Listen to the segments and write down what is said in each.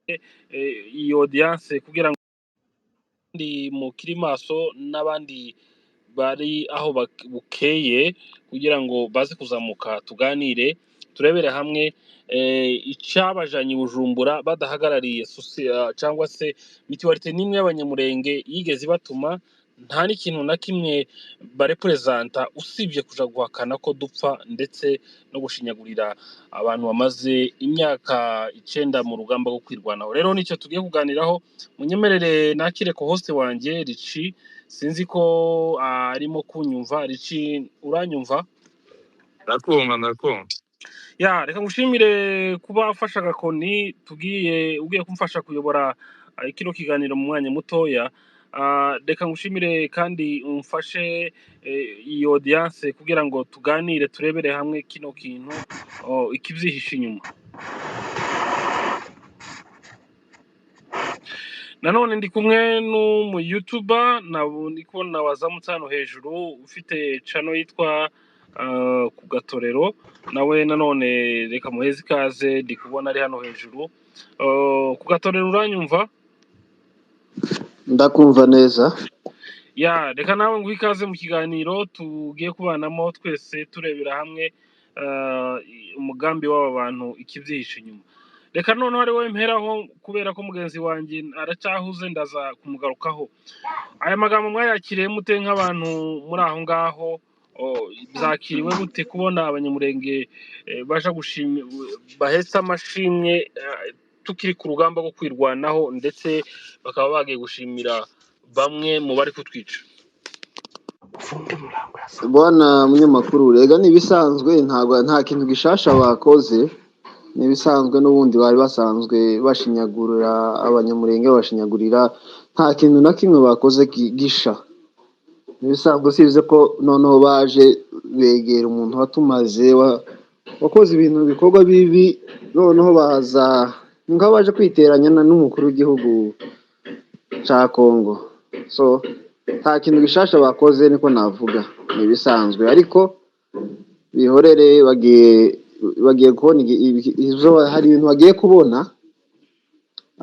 iyi audience kugira ngo ndi mukiri maso n'abandi bari aho bukeye kugira ngo baze kuzamuka tuganire turebere hamwe icabajanye Bujumbura badahagarariye cyangwa se mituwarite n'imwe y'abanyamurenge yigeze batuma nta n'ikintu na kimwe barepresenta usibye kuja guhakana ko dupfa ndetse no gushinyagurira abantu bamaze imyaka 9 mu rugamba rwo kwirwanaho. Rero nicyo tugiye kuganiraho, munyemerere nakire ko host wanje Richi, sinzi ko arimo kunyumva. Richi, uranyumva? Ndakumva. Ya, reka ngushimire kuba afasha agakoni ugiye kumfasha kuyobora kino kiganiro mu mwanya mutoya. Reka ngushimire kandi umfashe iyi audience kugira ngo tuganire turebere hamwe kino kintu ikivyihishe inyuma. Nanone ndi kumwe n'umu YouTuber ndiko nawazamutse hano hejuru ufite channel yitwa ku gatorero, nawe nanone reka muheze ikaze, ndi kubona ari hano hejuru. Ku gatorero uranyumva? Ndakumva neza. Ya, reka nawe nguhe ikaze mu kiganiro tugiye kubanamo twese turebera hamwe umugambi w'aba bantu ikivyihishe inyuma. Reka none ari wowe mperaho kubera ko mugenzi wanje aracyahuze ndaza kumugarukaho. Aya magambo mwayakiriye mute nk'abantu muri aho ngaho? Byakiriwe gute kubona abanyamurenge baja bahetse amashimwe tukiri ku rugamba rwo kwirwanaho ndetse bakaba bagiye gushimira bamwe mu bari kutwica? Bwana munyamakuru, rega nibisanzwe nta kintu gishasha bakoze, nibisanzwe n'ubundi bari basanzwe bashinyagurira abanyamurenge, bashinyagurira nta kintu na kimwe bakoze gisha. Nibisanzwe sibize ko noneho baje begera umuntu watumaze wakoze ibintu bikorwa bibi, noneho baza baje kwiteranya n'umukuru w'igihugu ca Kongo. So nta kintu gishasha bakoze niko navuga, nibisanzwe, ariko bihorere bagiye kubona hari ibintu bagiye kubona,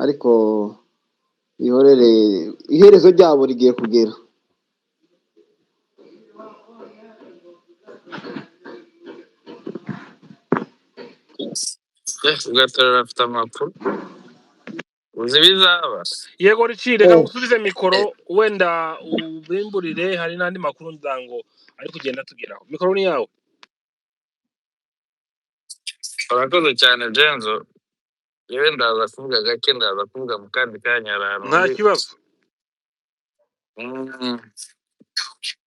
ariko bihorere iherezo ryabo rigiye kugera. Ugatorera afite amakuru uzi bizaba. Yego Richi, reka ngusubize mikoro wenda ubimburire, hari n'andi makuru ndango ari kugenda tugeraho. Mikoro ni yawe. Urakoze cyane Jenzo. Yewe ndaza kuvuga gake, ndaza kuvuga mu kandi kanya ahantu. Nta kibazo.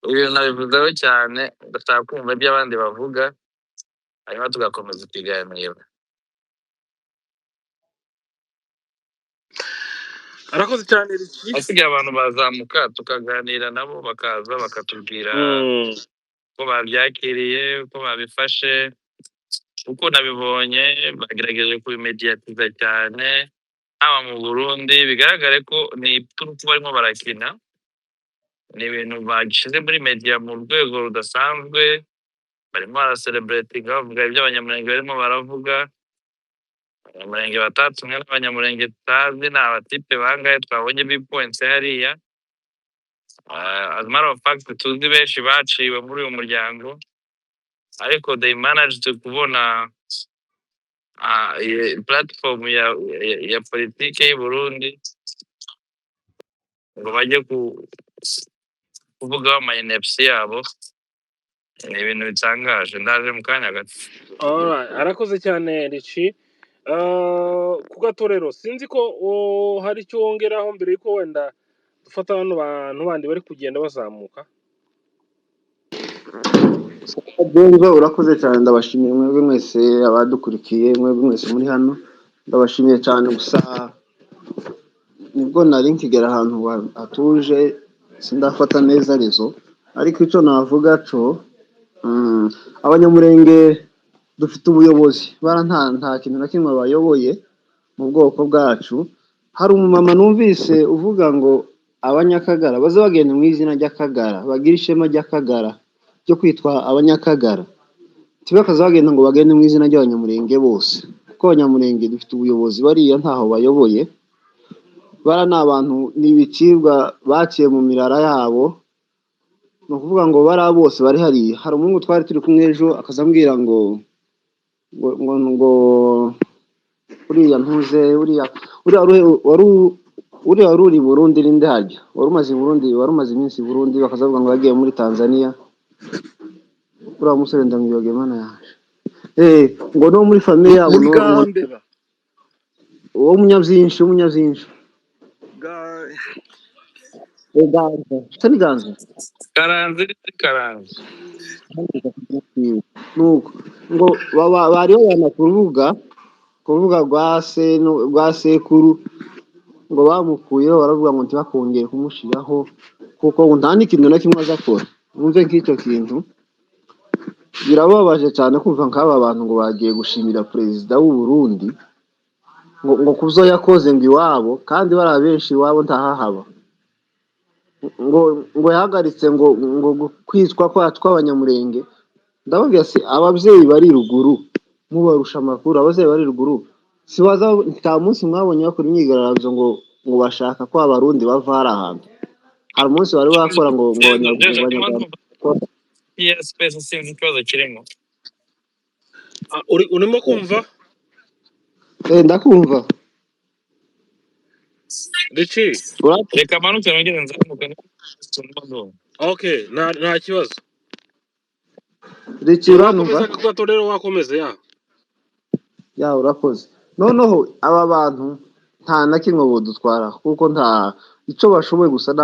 Ibintu nabivuzeho cyane, ndashaka kumva ibyo abandi bavuga, hanyuma tugakomeza ikiganiro. Arakoze cyane Richi. Asigaye abantu bazamuka tukaganira nabo, bakaza bakatubwira ko babyakiriye, ko babifashe, uko nabibonye bagerageje kubimediatiza cyane haba mu Burundi. Bigaragare ko ni turufu barimo barakina, ni ibintu bagishize muri media mu rwego rudasanzwe, barimo baracelebrating bavuga ibyo abanyamurenge barimo baravuga. Abanyamurenge batatumwe n'abanyamurenge tutazi ni abatipe bangahe twabonye points hariya. As a matter of fact tuzi benshi baciwe muri uyu muryango, ariko they managed to kubona platform ya politike y'u Burundi ngo bajye kuvuga amayinepsi yabo. Ni ibintu bitangaje. Ndaje mu kanya gato. Arakoze cyane Richi. Ku gatorero sinzi ko hari icyo wongeraho mbere yuko wenda dufata hano bantu bandi bari kugenda bazamuka. Benzo, urakoze cyane, ndabashimiye mwebwe mwese abadukurikiye, mwebwe mwese muri hano, ndabashimiye cyane. Gusa nibwo nari nkigera ahantu hatuje, sindafata neza rezo, ariko icyo navuga cyo abanyamurenge dufite ubuyobozi nta kintu na kimwe bayoboye mu bwoko bwacu. Hari umumama numvise uvuga ngo abanyakagara baze bagenda mu izina ry'akagara, bagira ishema ry'akagara ryo kwitwa abanyakagara, tibakaza bagenda ngo bagende mu izina ry'abanyamurenge bose, kuko abanyamurenge dufite ubuyobozi bariya ntaho bayoboye, bara ni abantu n'ibicibwa baciye mu mirara yabo, ni ukuvuga ngo bariya bose bari hariya. Hari umuhungu twari turi kumwe ejo akaza ambwira ngo uriya ntuze uriya wari uri i Burundi rinde hajya wari umaze iminsi i Burundi, bakazavuga ngo yagiye muri Tanzania. Uriya musore ndamwibagiwe mana yaje, ngo no muri famiye yabo uwo munyabyinshi nuko ngo bari babana ku rubuga rwa sekuru, ngo bamukuyeho baravuga ngo ntibakongere kumushyiraho kuko ngo nta n'ikintu na kimwe aza akora. Mwumve nk'icyo kintu birababaje cyane kumva nk'aba bantu ngo bagiye gushimira perezida w'u Burundi ngo kuzo yakoze ngo iwabo, kandi bari abenshi iwabo ntahahaba, ngo yahagaritse ngo kwitwa kwacu kw'abanyamurenge. Ndababwira si ababyeyi bari ruguru mubarusha amakuru, ababyeyi bari ruguru sibaza nta munsi mwabonye bakora imyigaragambyo ngo bashaka ko abarundi bava hari ahantu. Hari umunsi bari bakora ngo urimo kumva? Ndakumva Richi reka manuke nongere nzamuka. Okay, nta kibazo. Richi uranumva? Ko rero wakomeze ya urakoze. Noneho aba bantu nta na kimwe bodutwara kuko nta icyo bashoboye, gusa ni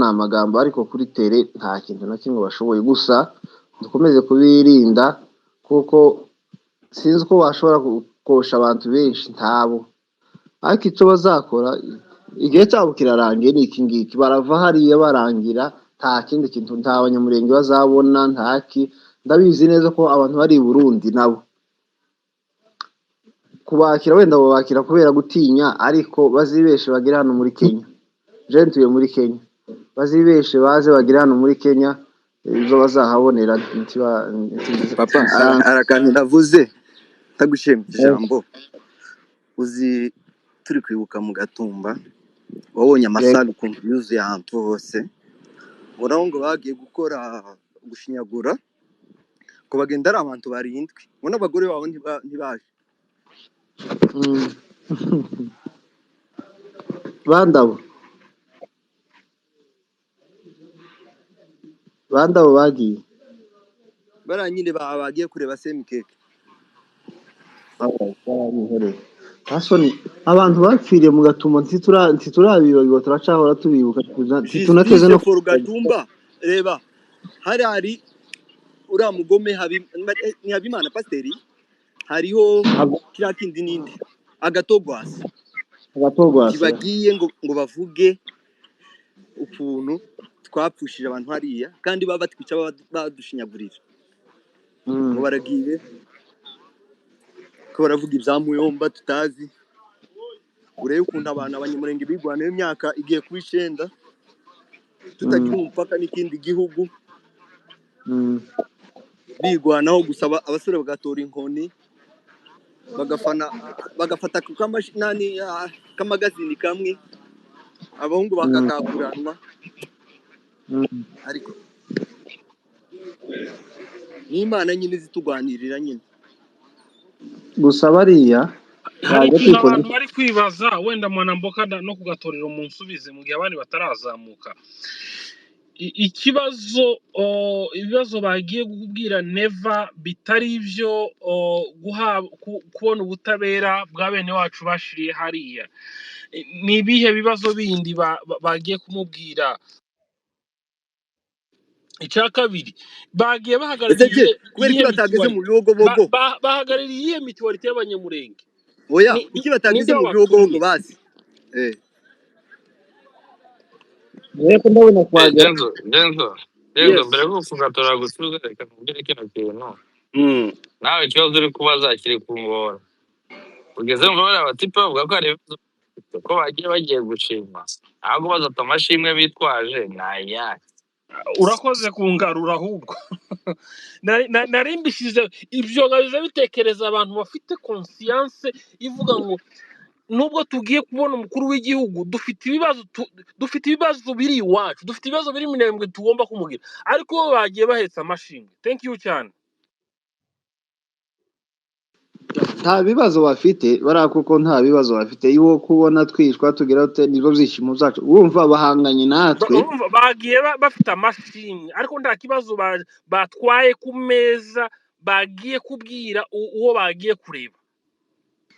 amagambo ariko kuri tere nta kintu na kimwe bashoboye. Gusa dukomeze kubirinda kuko sinzi ko bashobora gukosha abantu benshi ntabo, ariko icyo bazakora igihe cyabo kirarangiye ni iki ngiki, barava hariya barangira, nta kindi kintu, nta abanyamurenge bazabona, ntaki. Ndabizi neza ko abantu bari i Burundi nabo kubakira wenda babakira kubera gutinya, ariko bazibeshe bagire hano muri Kenya. Je ntuye muri Kenya, bazibeshe baze bagire hano muri Kenya, ibyo bazahabonera. Papa arakantu ndavuze tagushimye ijambo. Uzi turi kwibuka mu Gatumba, wabonye amasalu ukuntu yuzuye ahantu hose, uraho ngo bagiye gukora gushinyagura ko bagenda ari abantu barindwi, ngo n'abagore babo ntibaje. bandabo bagiye baranyine bagiye kureba semikeke. Hasoni abantu bapfiriye mu Gatumba ntiturabibagiwe, turacahora tubibuka, tunateze no ku Gatumba. Reba hari uriya mugome ni Habimana Pasiteri, hariho kiriya kindi ninde agatogwasi bagiye ngo bavuge ukuntu twapfushije abantu hariya, kandi baba batwica badushinyagurira. ngo baragiye ko baravuga ibyamuyomba tutazi. Urebe ukuntu abantu abanyamurenge bigwanaho imyaka igiye kuba 9 tutagira umupaka n'ikindi gihugu, bigwanaho gusaba abasore bagatora inkoni bagafata kamagazini kamwe, abahungu bakakakuranwa. Ariko n'Imana nyine zitugwanirira nyine. Gusa bariya hari ikintu abantu bari kwibaza, wenda mwanamboka no kugatorera umunsubize mu gihe abandi batarazamuka. Ibibazo bagiye kubwira Neva bitari ibyo kubona ubutabera bwa bene wacu bashiriye hariya. Ni ibihe bibazo bindi bagiye kumubwira? Icya kabiri, bagiye bahagarariye kubera batageze mu bihogobogo, bahagarariye mituwarite y'abanyamurenge. Oya, iki batageze mu bihogobogo bazi. Reko ndabona kwagera. Genzo mbere yo kugatora gusubiza reka mbere kino kintu. Nawe ikibazo uri kubaza kiri kungora. Ugeze mu bari abatipe bavuga ko ari ko bagiye gushima. Ahubwo bazata amashimwe bitwaje nayaki. urakoze kungarura ahubwo narimbishije ibyo ngabiza bitekereza abantu bafite conscience ivuga ngo nubwo tugiye kubona umukuru w'igihugu dufite ibibazo biri iwacu, dufite ibibazo biri minembwe tugomba kumugira, ariko bo bagiye bahetse amashimwe. Thank you cyane. nta bibazo bafite bariya, kuko nta bibazo bafite. iyo kubona twishwa tugira nizo byishimo zacu, urumva bahanganye natwe. Bagiye bafite amashimwe ariko nta kibazo batwaye ku meza bagiye kubwira uwo bagiye kureba.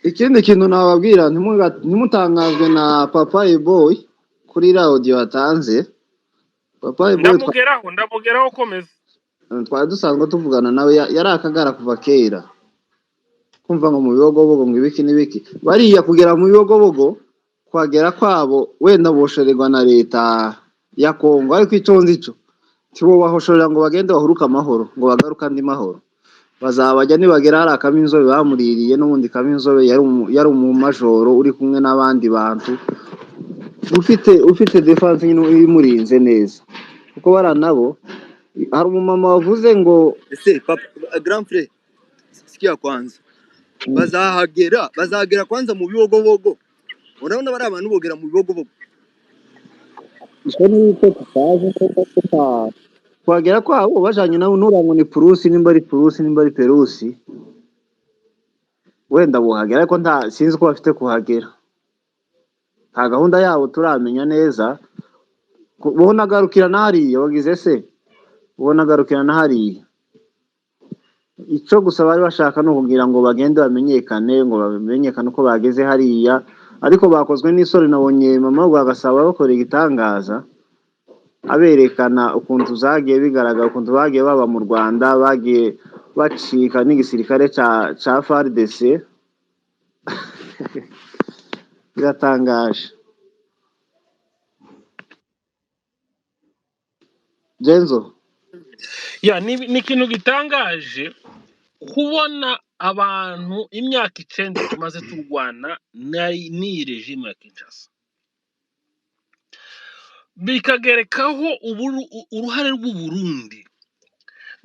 Ikindi kintu nababwira, ntimutangazwe na Papa Boy kuri audio watanze. Papa Boy ndamugeraho komeza. Twari dusanzwe tuvugana nawe, yari akagara kuva kera, kumva ngo mu bibogobogo ngo ibiki n'ibiki, bariya kugera mu bibogobogo kwagera kwabo wenda boshererwa na leta ya Kongo, ariko iconze ico tibo bahoshorera ngo bagende bahuruka amahoro, ngo bagaruka andi mahoro. Bazabajya nibagera hari akaminzobe bamuririye, n'ubundi kaminzobe yari umumajoro uri kumwe n'abandi bantu, ufite defense imurinze neza, kuko bara nabo. Hari umumama wavuze ngo ese papa grand frère sikia kwanza bazagera kwanza mu bibogobogo. Urabona bari abantu bogera mu bibogobogo, icyo ni cyo tutazi ko kwagera kwabo bajanye nawe nurango ni Purusi, nimba ari Purusi nimba ari Perusi, wenda buhagera, ariko sinzi ko bafite kuhagera. Nta gahunda yabo turamenya neza. Ubona garukira nahariya wagize se, ubona garukira nahariya. Icyo gusa bari bashaka no kugira ngo bagende bamenyekane, ngo bamenyekane uko bageze hariya, ariko bakozwe n'isore. Nabonye mama Rwagasabo bakora igitangaza, aberekana ukuntu zagiye bigaragara, ukuntu bagiye baba mu Rwanda, bagiye bacika n'igisirikare ca FARDC. Biratangaje. Jenzo ni ikintu gitangaje kubona abantu imyaka 9 tumaze turwana n'iyi regime ya Kinshasa, bikagerekaho uruhare rw'u Burundi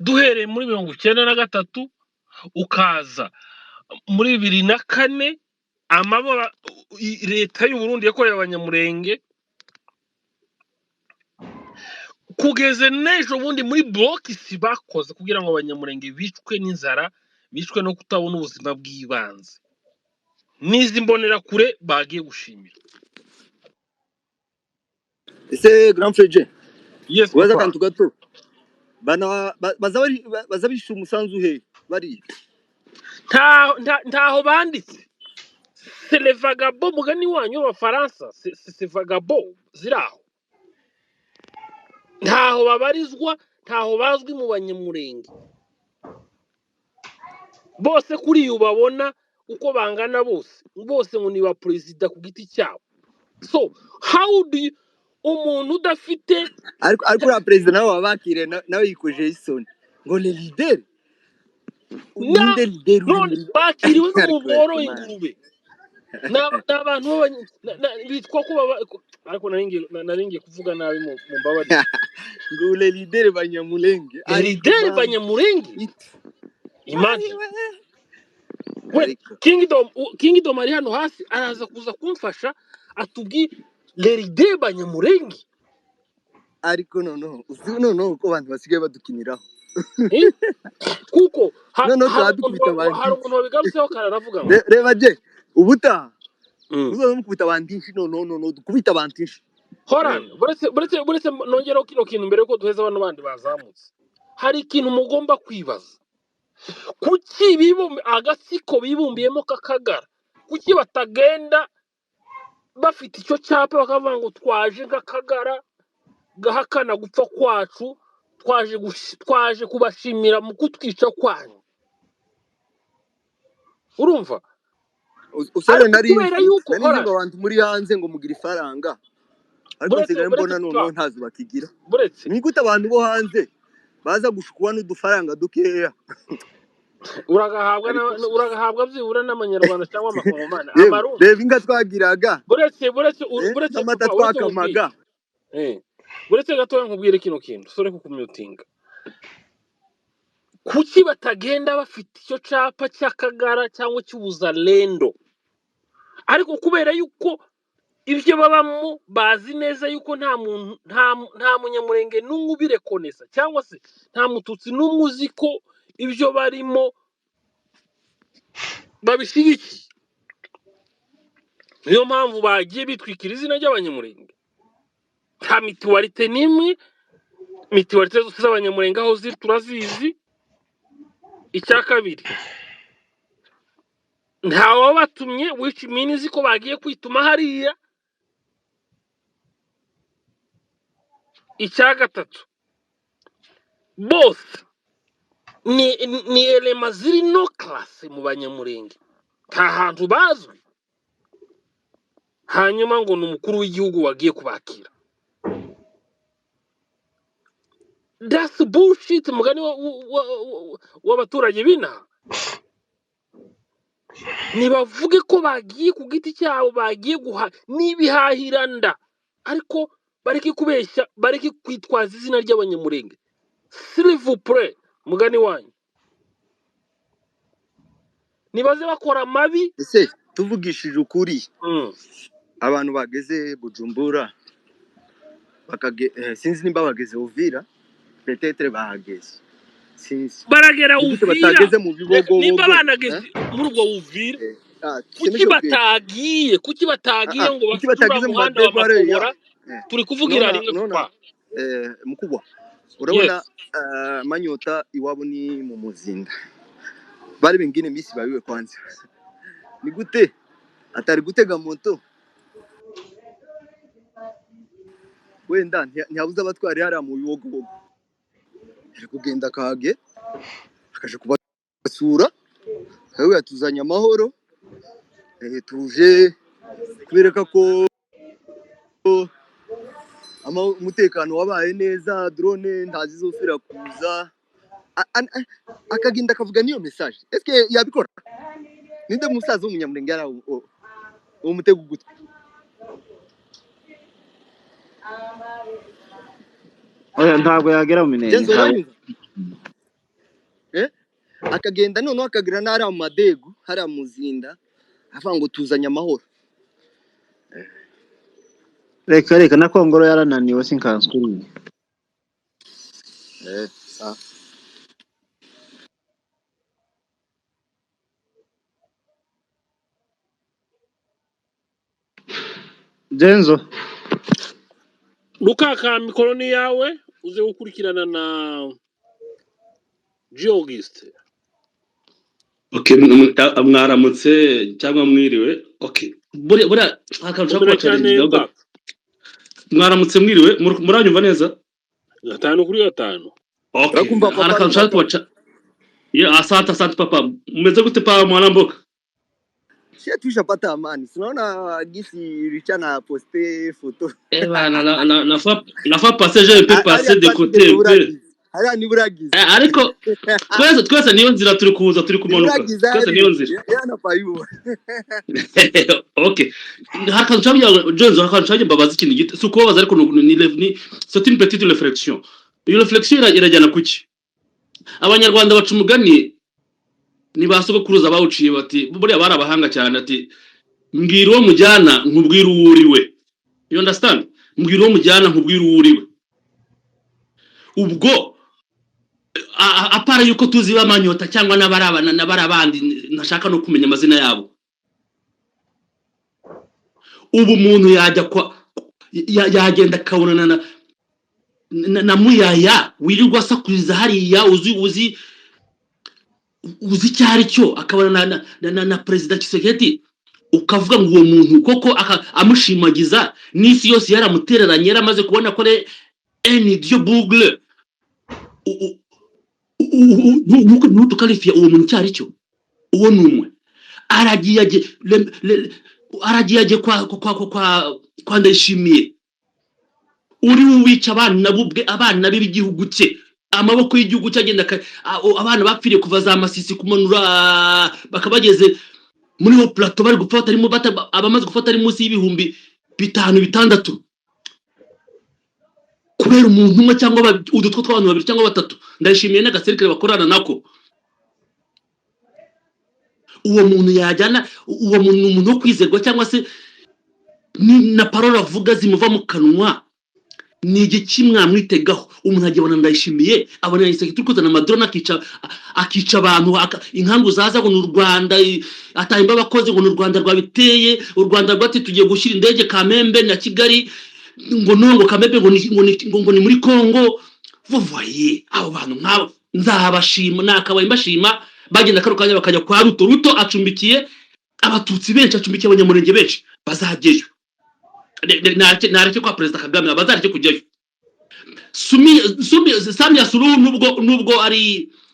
duhereye muri 1993 ukaza muri 2004 amabora leta y'u Burundi yakoreye abanyamurenge, kugeze n'ejo bundi muri blocks bakoze kugira ngo abanyamurenge bicwe n'inzara, bicwe no kutabona ubuzima bw'ibanze. Nizi mbonera kure bagiye gushimira. ese grand frère Yes, waza kantu gato baza bisha umusanzu he bari ntaho banditse. C'est les vagabonds mugani wanyu w'Abafaransa, c'est vagabonds ziraho, ntaho babarizwa, ntaho bazwi mu banyamurenge bose. Kuri ubabona uko bangana bose ngo ni ba president ku giti cyabo. So how do you, umuntu udafite ariko la president nawe wabakire nawe yikoje isoni ngo le leader ninde leader bakiriwe n'umuntu woroye ingurube n'abantu bitwa ko ariko naringiye kuvuga nabi mu mbabari ngo le leader banyamulenge imagine Kingdom ari hano hasi araza kuza kumfasha atubwi le leader banyamurenge. Ariko noneho uko abantu basigaye badukiniraho kuko hari umuntu wabigarutseho kararavuga ngo reba je ubuta uzo mukubita bandinshi no dukubita bandinshi Horan buretse nongeraho kino kintu mbere yuko duheza abantu bandi bazamutse. Hari ikintu mugomba kwibaza, kuki agatsiko bibumbiyemo kakagara, kuki batagenda bafite icyo cyapa bakavuga ngo twaje nk'akagara gahakana gupfa kwacu, twaje kubashimira mu kutwica kwanyu. Urumva usore nari abantu muri hanze ngo mugira ifaranga, ariko nsigaye mbona noneho ntazi bakigira. Nigute abantu bo hanze baza gushukwa n'udufaranga dukeya uragahabwa byibura n'amanyarwanda cyangwa amakongomani reba inga twagiraga buretse amata twakamaga uretse gatoya nkubwire kino kintu sore kukumyutinga kuki batagenda bafite icyo capa cy'akagara cyangwa cy'ubuzalendo ariko kubera yuko ibyo babamo bazi neza yuko nta muntu nta munyamurenge n'umwe ubirekonesa cyangwa se nta mututsi n'umwe uzi ko ibyo barimo babishyigikiye niyo mpamvu bagiye bitwikira izina ry'abanyamurenge nta mituwarite n'imwe mituwarite zose z'abanyamurenge aho ziri turazizi icya kabiri ntawabatumye which means ko bagiye kwituma hariya icya gatatu bose ni elema ziri no classe mu banyamurenge nta hantu bazwi hanyuma ngo ni umukuru w'igihugu wagiye kubakira that's bullshit mugani w'abaturage b'inaha ntibavuge ko bagiye ku giti cyabo bagiye guha n'ibihahiranda ariko bareke kubeshya bareke kwitwaza izina ry'abanyamurenge s'il vous plaît mugani wanyu nibaze bakora mabi ese tuvugishije ukuri abantu bageze Bujumbura sinzi nimba bageze Uvira peut-être bahageze sinzi baragera Uvira batageze mu bibogo nimba banageze muri ubwo Uvira kuki batagiye ngo bafite umuhanda wa Makobora turi kuvugira rimwe kwa mukubwa urabona Manyota iwabo ni mu Muzinda bari bingine misi babiwe kwanza ni gute atari gutega moto wenda ntiyabuze abatwari hariya mu bibogo ari kugenda kage akaje kubasura yewe yatuzanye amahoro tuje kubereka ko umutekano wabaye neza drone ntazizofira kuza akagenda akavuga niyo message eske yabikora ninde musaza w'umunyamurenge ara umutego gutwe oya ntabwo yagera mu minenge akagenda none akagira nara mu madegu hari Muzinda avuga ngo tuzanye amahoro reka na Kongoro yarananiwe sinkanskuri Jenzo Lukaka mikoroni yawe uze gukurikirana na Geogist. Okay, mwaramutse cyangwa mwiriwe. Okay. Bura akarushaka kwa challenge. Mwaramutse mwiriwe muranyumva neza? 5 kuri 5. Okay. Akarushaka kwa asante papa. Umeze gute pa mwanamboka? Tushapata amani. Tunaona gisi Richana poste photo. Bana la fa passer je peux passer de côté. Hariya ni buragize. Ariko twese niyo nzira turi kuza turi kumanuka. Twese niyo nzira. Yana payu. Okay. Haka nshabya Jones haka nshabya mbabaza ikintu gito. Suko baza ariko ni c'est une petite réflexion. Iyo réflexion irajyana kuki? Abanyarwanda baca umugani ni basogokuruza bawuciye bati buriya bari abahanga cyane ati mbwira uwo mujyana nkubwira uwo uriwe. You understand? Mbwira uwo mujyana nkubwira uwo uriwe. Ubwo apara yuko tuzi bamanyota cyangwa n'abarabandi nashaka no kumenya amazina yabo. Ubu muntu yagenda kabonana na muyaya wirirwa sakuriza hariya uzi cyari cyo akabana na president Tshisekedi ukavuga ngo uwo muntu koko amushimagiza n'isi yose yaramutereranye yaramaze kubona ko Dieu bougle nuko kalifia uwo muntu cyari cyo uwo numwe aragiye kwa Ndayishimiye uri wica abana b'igihugu cye amaboko y'igihugu cyagenda abana bapfiriye kuva za Masisi kumanura bakabageze muri ho plateau bari gufata arimo abamaze gufata ari munsi y'ibihumbi 5-6 kubera umuntu umwe cyangwa udutwo tw'abantu babiri cyangwa batatu. Ndashimiye n'agaserikare bakorana nako. Uwo muntu yajyana, uwo muntu wo kwizerwa cyangwa se ni na parole avuga zimuva mu kanwa, ni igiki mwamwitegaho? Umuntu agibona Ndayishimiye abona yiseke turikuzana amadrone akica abantu, inkangu zaza ngo n'u Rwanda atahimba abakozi ngo n'u Rwanda rwabiteye, u Rwanda rwati tugiye gushyira indege Kamembe na Kigali, ngo nongo Kamembe ngo ni muri Kongo. Vovoye abo bantu nk'abo nzabashima, nakabaye mbashima. Bagenda karukanya bakajya kwa Ruto acumbikiye abatutsi benshi, acumbikiye abanyamurenge benshi, bazageyo nareke kwa Perezida Kagame, bazareke kujyayo. Samia Suluhu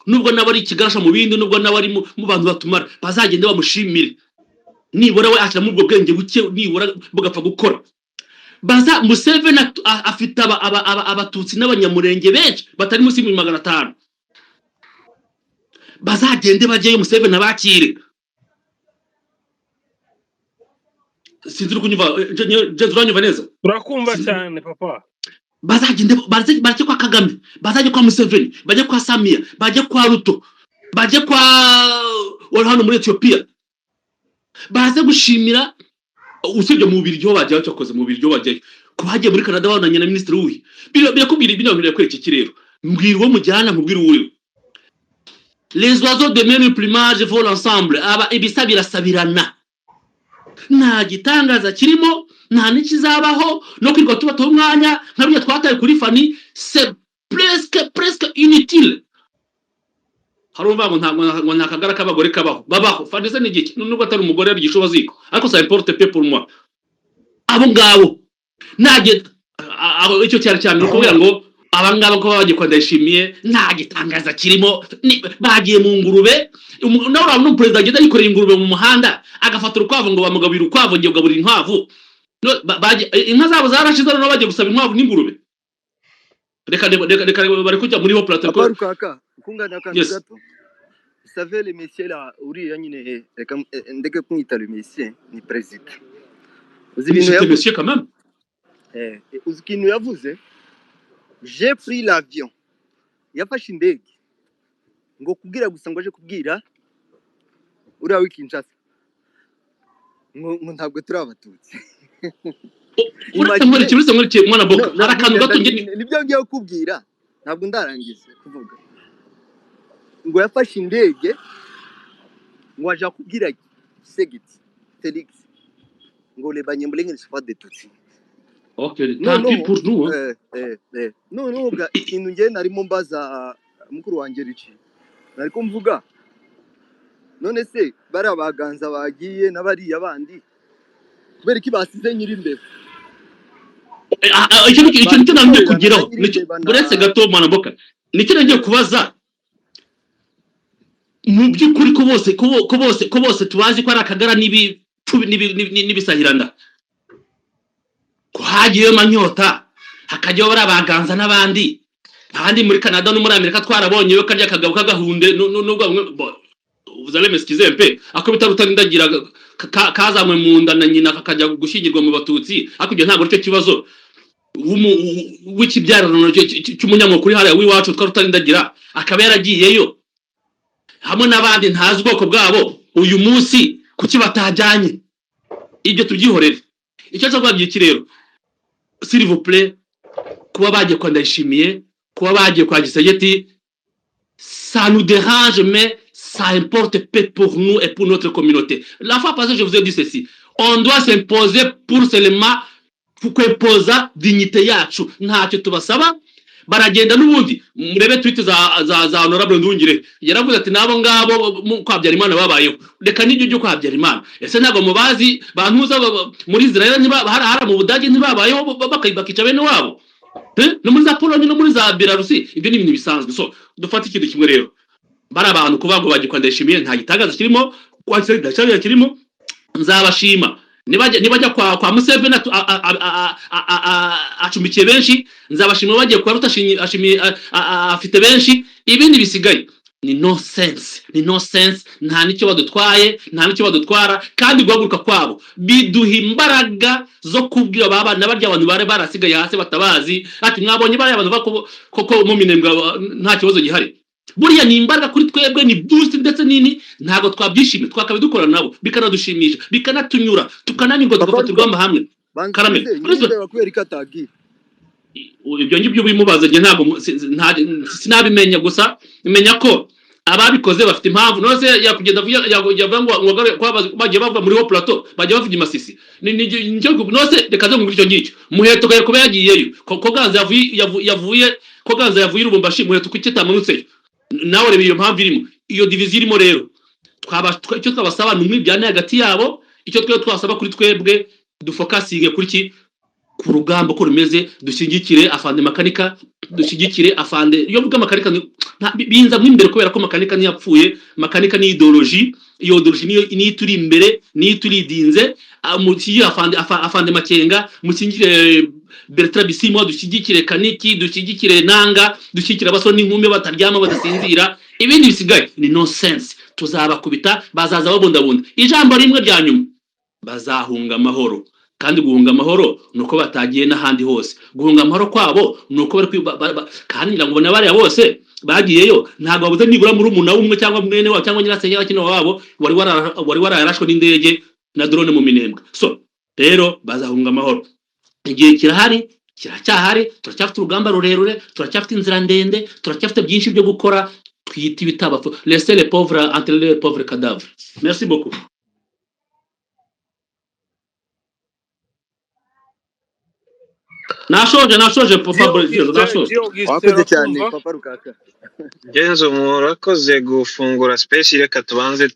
nubwo nabari kigarasha mu bindi, nubwo nabari mu bantu batumara, bazagende bamushimire nibura we ashyira mu bwo bwenge buke, nibura bugapfa gukora. Museveni afite abatutsi n'abanyamurenge benshi batari munsi ya 500. Bazagende bajyeyo Museveni abakire. Sinzi kunyumva Jezuranyumva neza? Turakumva cyane papa. Bazagende bareke kwa Kagame, bazajye kwa Museveni, bajye kwa Samia, bajye kwa Ruto, bajye kwa hano muri Ethiopia. Baze gushimira usibye mu biryo bajyayo, cyakoze mu biryo bajyayo. Ko hagiye muri Canada babonanye na Minisitiri w'ubuhi. Birakubwira ibintu birakwereka iki rero. Mbwira uwo mujyana, mubwira uri. Les oiseaux de même plumage volent ensemble. Ibisa birasabirana. Nta gitangaza kirimo, nta nikizabaho, no kwirwa tuba umwanya nk'abyo twataye kuri Fani, c'est presque inutile. Harumva ngo ntabwo nakagara k'abagore babaho. Fani se n'igiki nubwo atari umugore yabigishoba ziko, ariko ça importe peu pour moi. Abo ngabo nage icyo cyane no kubera ngo abangaba ko bagiye kwa Ndayishimiye nta gitangaza kirimo, bagiye mu ngurube. Nawe no Perezida agenda yikoreye ingurube mu muhanda, agafata urukwavu ngo bamugabira urukwavu, ngiye kugaburira inkwavu. Inka zabo zarashize, no bagiye gusaba inkwavu n'ingurube. Reka bari kujya muri ho plateau kaka kungana kandi gato. Vous savez le monsieur là uriya nyine, reka ndeke kumwita le monsieur, ni president. Uzi ibintu yavuze monsieur quand même. Uzi ikintu yavuze? J'ai pris l'avion. Yafashe indege ngo kubwira gusa ngo aje kubwira uriya w'Kinshasa ngo ntabwo turi abatutsi. Uretse muri mwana boka harakantu gato nibyo ngiye kubwira, ntabwo ndarangiza kuvuga. Ngo yafashe indege ngo aje kubwira Segiti Felix ngo le Banyamulenge ne sont pas des Tutsis. Okay, tant pis pour nous. Non, ikintu ngiye narimo mbaza mukuru wanjye Richi. Nariko mvuga none se bari abaganza bagiye n'abari abandi kubera iki basize nyiri imbere. Icyo namye kugiraho uretse gato mwana boka, nicyo nagiye kubaza mu by'ukuri ko bose tubazi ko ari akagara n'ibisahiranda. Ko hagiye Manyota hakajyaho bari abaganza n'abandi muri Canada no muri Amerika twarabonye yo karya kagabo kagahunde nubwo vous allez m'excuser un peu, akubita rutarindagira kazamwe mu nda na nyina kakajya gushyingirwa mu batutsi. Akujya ntabwo cyo kibazo w'ikibyarano cy'umunyamukuru hariya w'iwacu twarutarindagira akaba yaragiyeyo hamwe n'abandi ntazi ubwoko bwabo. Uyu munsi kuki batajyanye? Ibyo tubyihorere. Icyo cyo babyiye rero, s'il vous plaît, kuba bagiye kwa Ndayishimiye, kuba bagiye kwa Gisegeti, ça nous dérange, mais ça importe peu pour nous et pour notre communauté. La fois passée, je vous ai dit ceci. On doit s'imposer pour seulement kwimpoza dignité yacu. Ntacyo tubasaba, baragenda n'ubundi. Murebe tweet za honorable Ndungire. Yaravuze ati nabo ngabo kwa Habyarimana babayeho. Reka n'ibyo byo kwa Habyarimana. Ese ntago mubazi bantuza muri Israel hari mu Budage ntibabayeho bakica bene wabo. No muri za Pologne no muri za Belarusi. Ibyo ni ibintu bisanzwe. So dufata ikintu kimwe rero. Bari abantu kuvuga ngo bagiye kwa Ndayishimiye nta gitagaza kirimo, kwa Ndayishimiye kirimo. Nzabashima nibajya kwa Museveni acumbikiye benshi, nzabashima bagiye kwa Rutashinyi afite benshi. Ibindi bisigaye ni nonsense nta nicyo badutwaye nta nicyo badutwara kandi guhaguruka kwabo biduha imbaraga zo kubwira baba n'abarya abantu bare barasigaye hasi batabazi ati mwabonye bari abantu koko mu Minembwe nta kibazo gihari buriya ni imbaraga kuri twebwe ni boost ndetse nini ntago twabyishimye twakabidukora nabo bikanadushimisha bikanatunyura tukananirwa tugafata urwamba hamwe karame kubera ikatagiye ibyo ngibyo bimubaza nge ntago sinabimenya gusa imenya ko ababikoze bafite impamvu nose yakugenda yavuga ngo bagiye bava muri ho plateau bagiye bavuga imasisi n'icyo nose reka zo nguricyo ngicyo muheto gaye kuba yagiyeyo ko ganza yavuye ko ganza yavuye Lubumbashi muheto kwitetamanutse nawe rebe iyo mpamvu irimo iyo division irimo rero icyo twabasaba numwe byane hagati yabo icyo twasaba kuri twebwe dufokasinge kuri ki ku rugamba ko rumeze dushyigikire afande makanika dushyigikire afande iyo vuga makanika binza mu imbere kubera ko makanika ni yapfuye makanika ni ideology iyo ideology ni turi imbere ni turi dinze mu afande makenga mushyigikire Bertrand Bisimwa dushyigikire kaniki dushyigikire nanga dushyigikire abasore n'inkumi bataryama badasinzira ibindi bisigaye ni nonsense tuzabakubita bazaza babundabunda ijambo rimwe rya nyuma bazahunga amahoro kandi guhunga amahoro nuko batagiye n'ahandi hose guhunga amahoro kwabo nuko bari kandi ngo nabari bose bagiyeyo ntago babuze nibura muri umuna umwe cyangwa mwene wabo cyangwa nyirasenge bakino wabo wari wararashwe n'indege na drone mu Minembwe so rero bazahunga amahoro igihe kirahari kiracyahari turacyafite urugamba rurerure turacyafite inzira ndende turacyafite byinshi byo gukora twita ibitaba laisser les pauvres entre les pauvres cadavres merci beaucoup. Nashoje papa wakoze cyane papa Rukaka Genzo murakoze gufungura space reka tubanze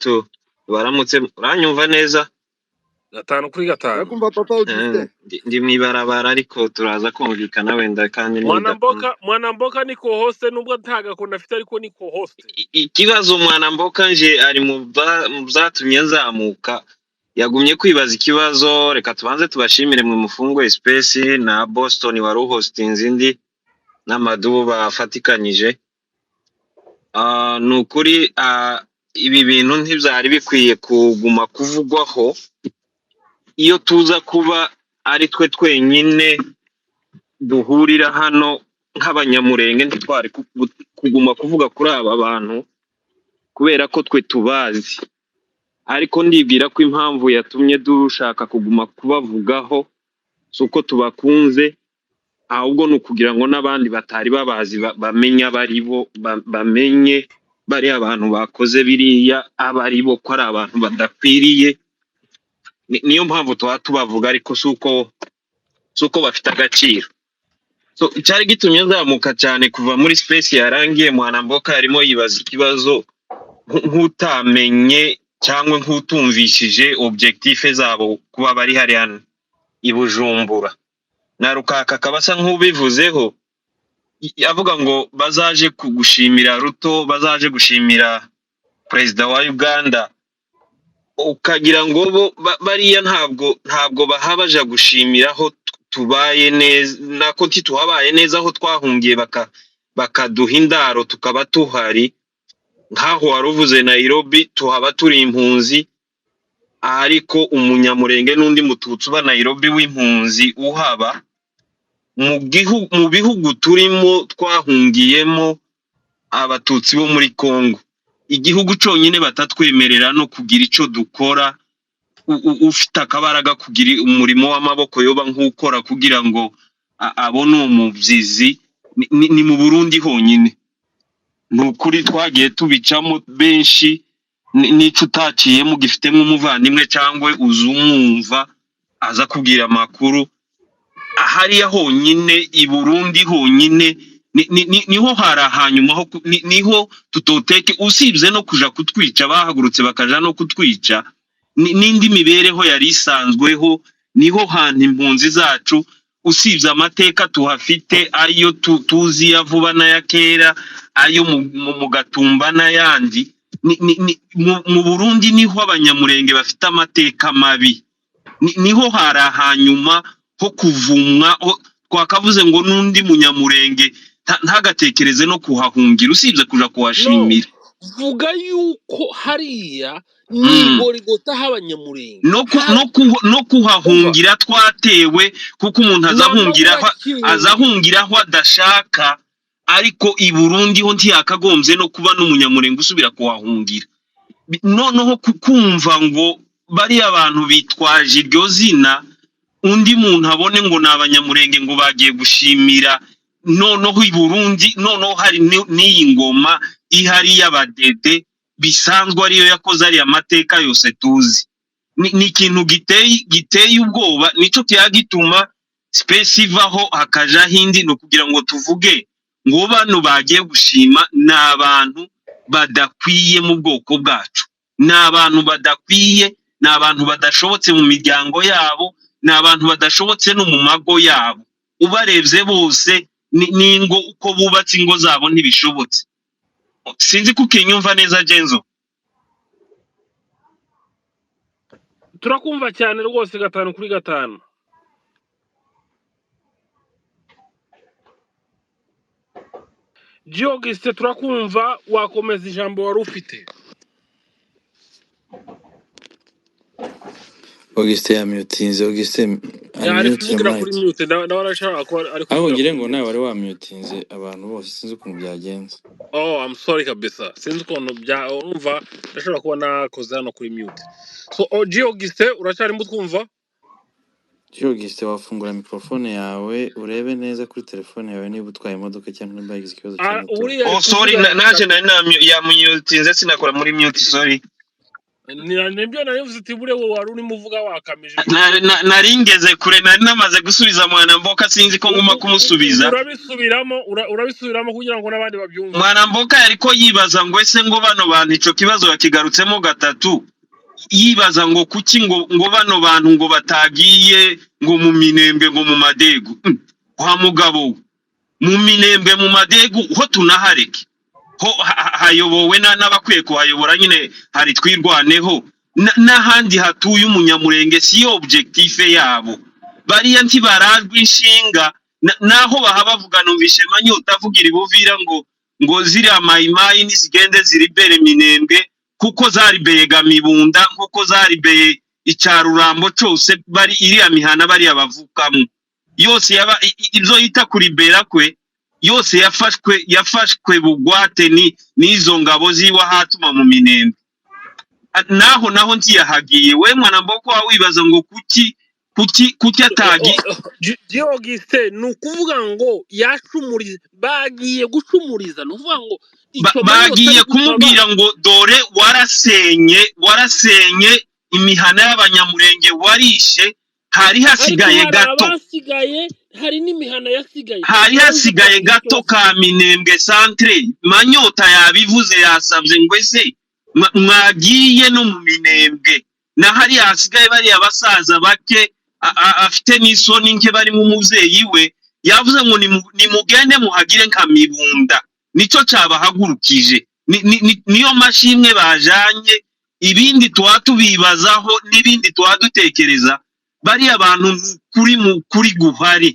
baramutse uranyumva neza 5 kuri 5 nakumva papa Auguste ndi mwibarabara ariko turaza kumvikana wenda kandi mwanamboka niko host nubwo ntaga ko nafite ariko niko host ikibazo mwanamboka nje ari mu byatumye nzamuka yagumye kwibaza ikibazo reka tubanze tubashimire mu mufungo space na Boston wari hosting indi n'amadubo bafatikanyije nukuri ibi bintu ntibyari bikwiye kuguma kuvugwaho iyo tuza kuba ari twe twenyine duhurira hano nk'abanyamurenge ntitwari kuguma kuvuga kuri aba bantu kubera ko twe tubazi ariko ndibwira ko impamvu yatumye dushaka kuguma kubavugaho suko tubakunze ahubwo nukugira ngo nabandi batari babazi bamenya baribo bamenye bari abantu bakoze biriya abaribo ko ari abantu badakwiriye niyo mpamvu tubavuga ariko suko bafite agaciro so cyari gitumye nzamuka cyane kuva muri space yarangiye mwanamboka yarimo yibaza ikibazo nk'utamenye cyangwa nk'utumvishije objective zabo kuba bari hari hano i Bujumbura na Rukaka kabasa nk'ubivuzeho avuga ngo bazaje kugushimira Ruto bazaje gushimira president wa Uganda ukagira ngo bariya ntabwo bahabaje gushimiraho tubaye neza nako tituhabaye neza aho twahungiye bakaduha indaro tukaba tuhari nkaho waruvuze Nairobi tuhaba turi impunzi ariko umunyamurenge n'undi mututsi uba Nairobi w'impunzi uhaba mu bihugu turimo twahungiyemo abatutsi bo muri Kongo igihugu cyonyine batatwemerera no kugira ico dukora ufite akabaraga kugira umurimo w'amaboko yoba nk'ukora kugira ngo abone umuvyizi ni mu Burundi honyine nukuri twagiye tubicamo benshi nico utaciyemo gifite nk'umuvandimwe cyangwe uzumwumva aza kubwira amakuru ahari honyine i Burundi honyine niho harahanyuma niho tutoteke usibye no kuja kutwica bahagurutse bakaja no kutwica n'indi mibereho yari isanzweho niho hantu impunzi zacu usibye amateka tuhafite ayo tuzi ya vuba na ya kera ayo mu Gatumba n'ayandi mu Burundi niho abanyamurenge bafite amateka mabi niho harahanyuma ho kuvumwa twakavuze ngo n'undi munyamurenge ntagatekereze no kuhahungira usibye kuja kuhashimira vuga yuko hariya n'igorigota h'abanyamurenge no kuhahungira twatewe kuko umuntu azahungira aho adashaka ariko i Burundi ho ntiyakagombye no kuba n'umunyamurenge usubira kuhahungira noneho kukumva ngo bari abantu bitwaje iryo zina undi muntu abone ngo n'abanyamurenge ngo bagiye gushimira noneho i Burundi noneho hari n'iyi ngoma ihari y'abadede bisanzwe ariyo yakoze ari amateka yose tuzi ni ikintu giteye ubwoba nico cyagituma space ivaho hakaja hindi no kugira ngo tuvuge ngo bano bagiye gushima n'abantu badakwiye mu bwoko bwacu n'abantu badakwiye n'abantu badashobotse mu miryango yabo n'abantu badashobotse no mu mago yabo ubarebye bose n'ingo uko bubatse ingo zabo ntibishobotse sinzi kukinyumva neza Genzo turakumva cyane rwose 5 kuri 5 Geogiste turakumva wakomeza ijambo wari ufite Auguste yamutinze Auguste ari kuvugira kuri mute ndabarashaka ko ari aho ngire ngo nawe wari wamutinze abantu bose sinzi ukuntu byagenze I'm sorry kabisa sinzi ukuntu urumva ndashobora kuba nakoze hano kuri mute so Geogiste uracari mutwumva Geogiste wafungura mikrofone yawe urebe neza kuri telefone yawe niba utwaye imodoka cyangwa niba yagize ikibazo cyane sorry naje yamutinze sinakora muri mute sorry nibyo narivuze ati bure wowe wari urimo uvuga wakamije naringeze kure nari namaze gusubiza mwana mboka sinzi ko nguma kumusubiza urabisubiramo kugira ngo nabandi babyumve mwana mboka yariko yibaza ngo ese ngo bano bantu ico kibazo yakigarutsemo gatatu yibaza ngo kuki ngo bano bantu ngo batagiye ngo mu Minembwe ngo mu Madegu kwa mugabo mu Minembwe mu Madegu ho tunahareke ho hayobowe n'abakwiye kuhayobora nyine hari twirwaneho n'ahandi hatuye umunyamurenge si objective yabo bariya ntibarajwe inshinga naho bahabavuga numvishe Manyota avugira ibuvira ngo ziri amayimayi nizigende ziri bere Minembwe kuko zari bega mibunda kuko zari be icarurambo cyose bari iriya mihana bari abavukamo yose yaba ibyo yita kuri bera kwe yose yafashwe bugwate n'izo ngabo ziwa hatuma mu Minembwe naho ntiyahagiye we mwana mboko wibaza ngo kuki atagi Geogiste nukuvuga ngo yashumuriza bagiye gucumuriza nuvuga ngo bagiye kumubwira ngo dore warasenye imihana y'abanyamurenge warishe hari hasigaye gato hari n'imihana yasigaye hari hasigaye gato ka Minembwe centre Manyota yabivuze yasabye ngo ese mwagiye no mu Minembwe na hari hasigaye bari abasaza bake afite n'isoni nke bari mu muvyeyi we yavuze ngo nimugende muhagire nka mibunda nico cabahagurukije niyo mashimwe bajanye ibindi twatubibazaho n'ibindi twadutekereza bari abantu kuri guhari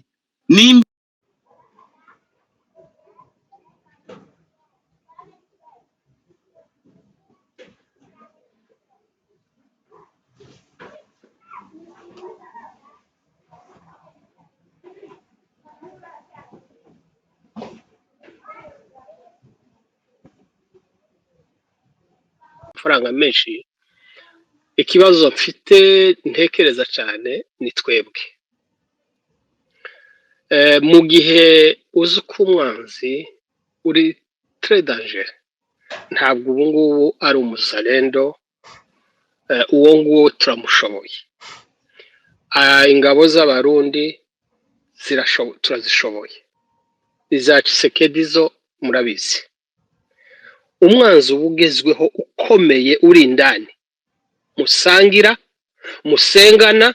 faranga menshi ikibazo mfite ntekereza cyane ni twebwe mu gihe uzi ko umwanzi uri très danger ntabwo ubu ngubu ari umuzalendo uwo nguwo turamushoboye ingabo z'abarundi turazishoboye iza Tshisekedi zo murabizi umwanzi ubugezweho ukomeye uri indani musangira musengana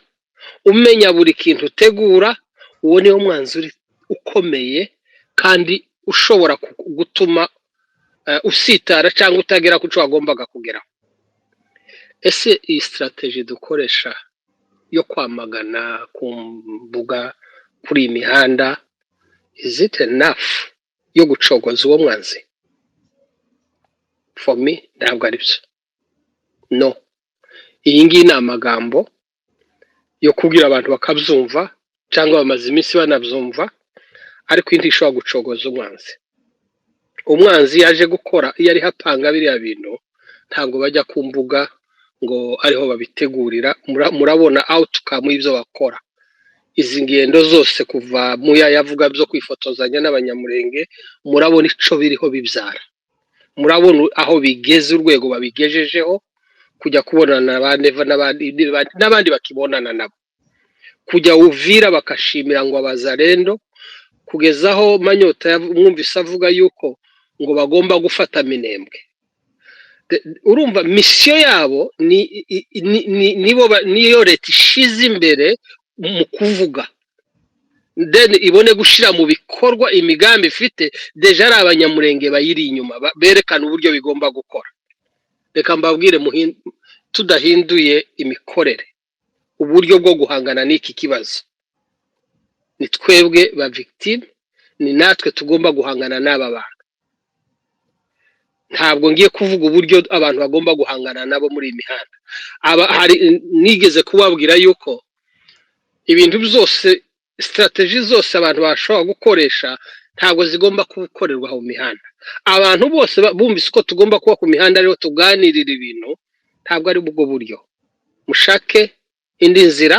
umenya buri kintu utegura uwo niyo mwanzi ukomeye kandi ushobora gutuma usitara cyangwa utagera ku cyo wagombaga kugeraho ese iyi strategy dukoresha yo kwamagana ku mbuga kuri imihanda is it enough yo gucogoza uwo mwanzi for me ntabwo ari byo no iyi ngiyi ni amagambo yo kubwira abantu bakabyumva cyangwa bamaze iminsi banabyumva ariko indi ishobora gucogoza umwanzi yaje gukora iyo ari hapanga biriya bintu ntabwo bajya ku mbuga ngo ariho babitegurira murabona outcome y'ibyo bakora izi ngendo zose kuva muya yavuga byo kwifotozanya n'abanyamurenge murabona ico biriho bibyara murabona aho bigeze urwego babigejejeho kujya kubonana n'abandi bakibonana nabo kujya Uvira bakashimira ngo abazarendo kugezaho Manyota mwumvise avuga yuko ngo bagomba gufata Minembwe urumva mission yabo niyo leta ishize imbere mu kuvuga then ibone gushira mu bikorwa imigambi ifite deja ari abanyamurenge bayiri inyuma berekana uburyo bigomba gukora reka mbabwire tudahinduye imikorere uburyo bwo guhangana n'iki kibazo ni twebwe ba victime ni natwe tugomba guhangana n'aba bantu ntabwo ngiye kuvuga uburyo abantu bagomba guhangana nabo muri imihanda hari nigeze kubabwira yuko ibintu byose strategy zose abantu bashobora gukoresha ntabwo zigomba gukorerwa mu mihanda abantu bose bumvise ko tugomba kuba ku mihanda ariho tuganirira ibintu ntabwo ari ubwo buryo mushake indi nzira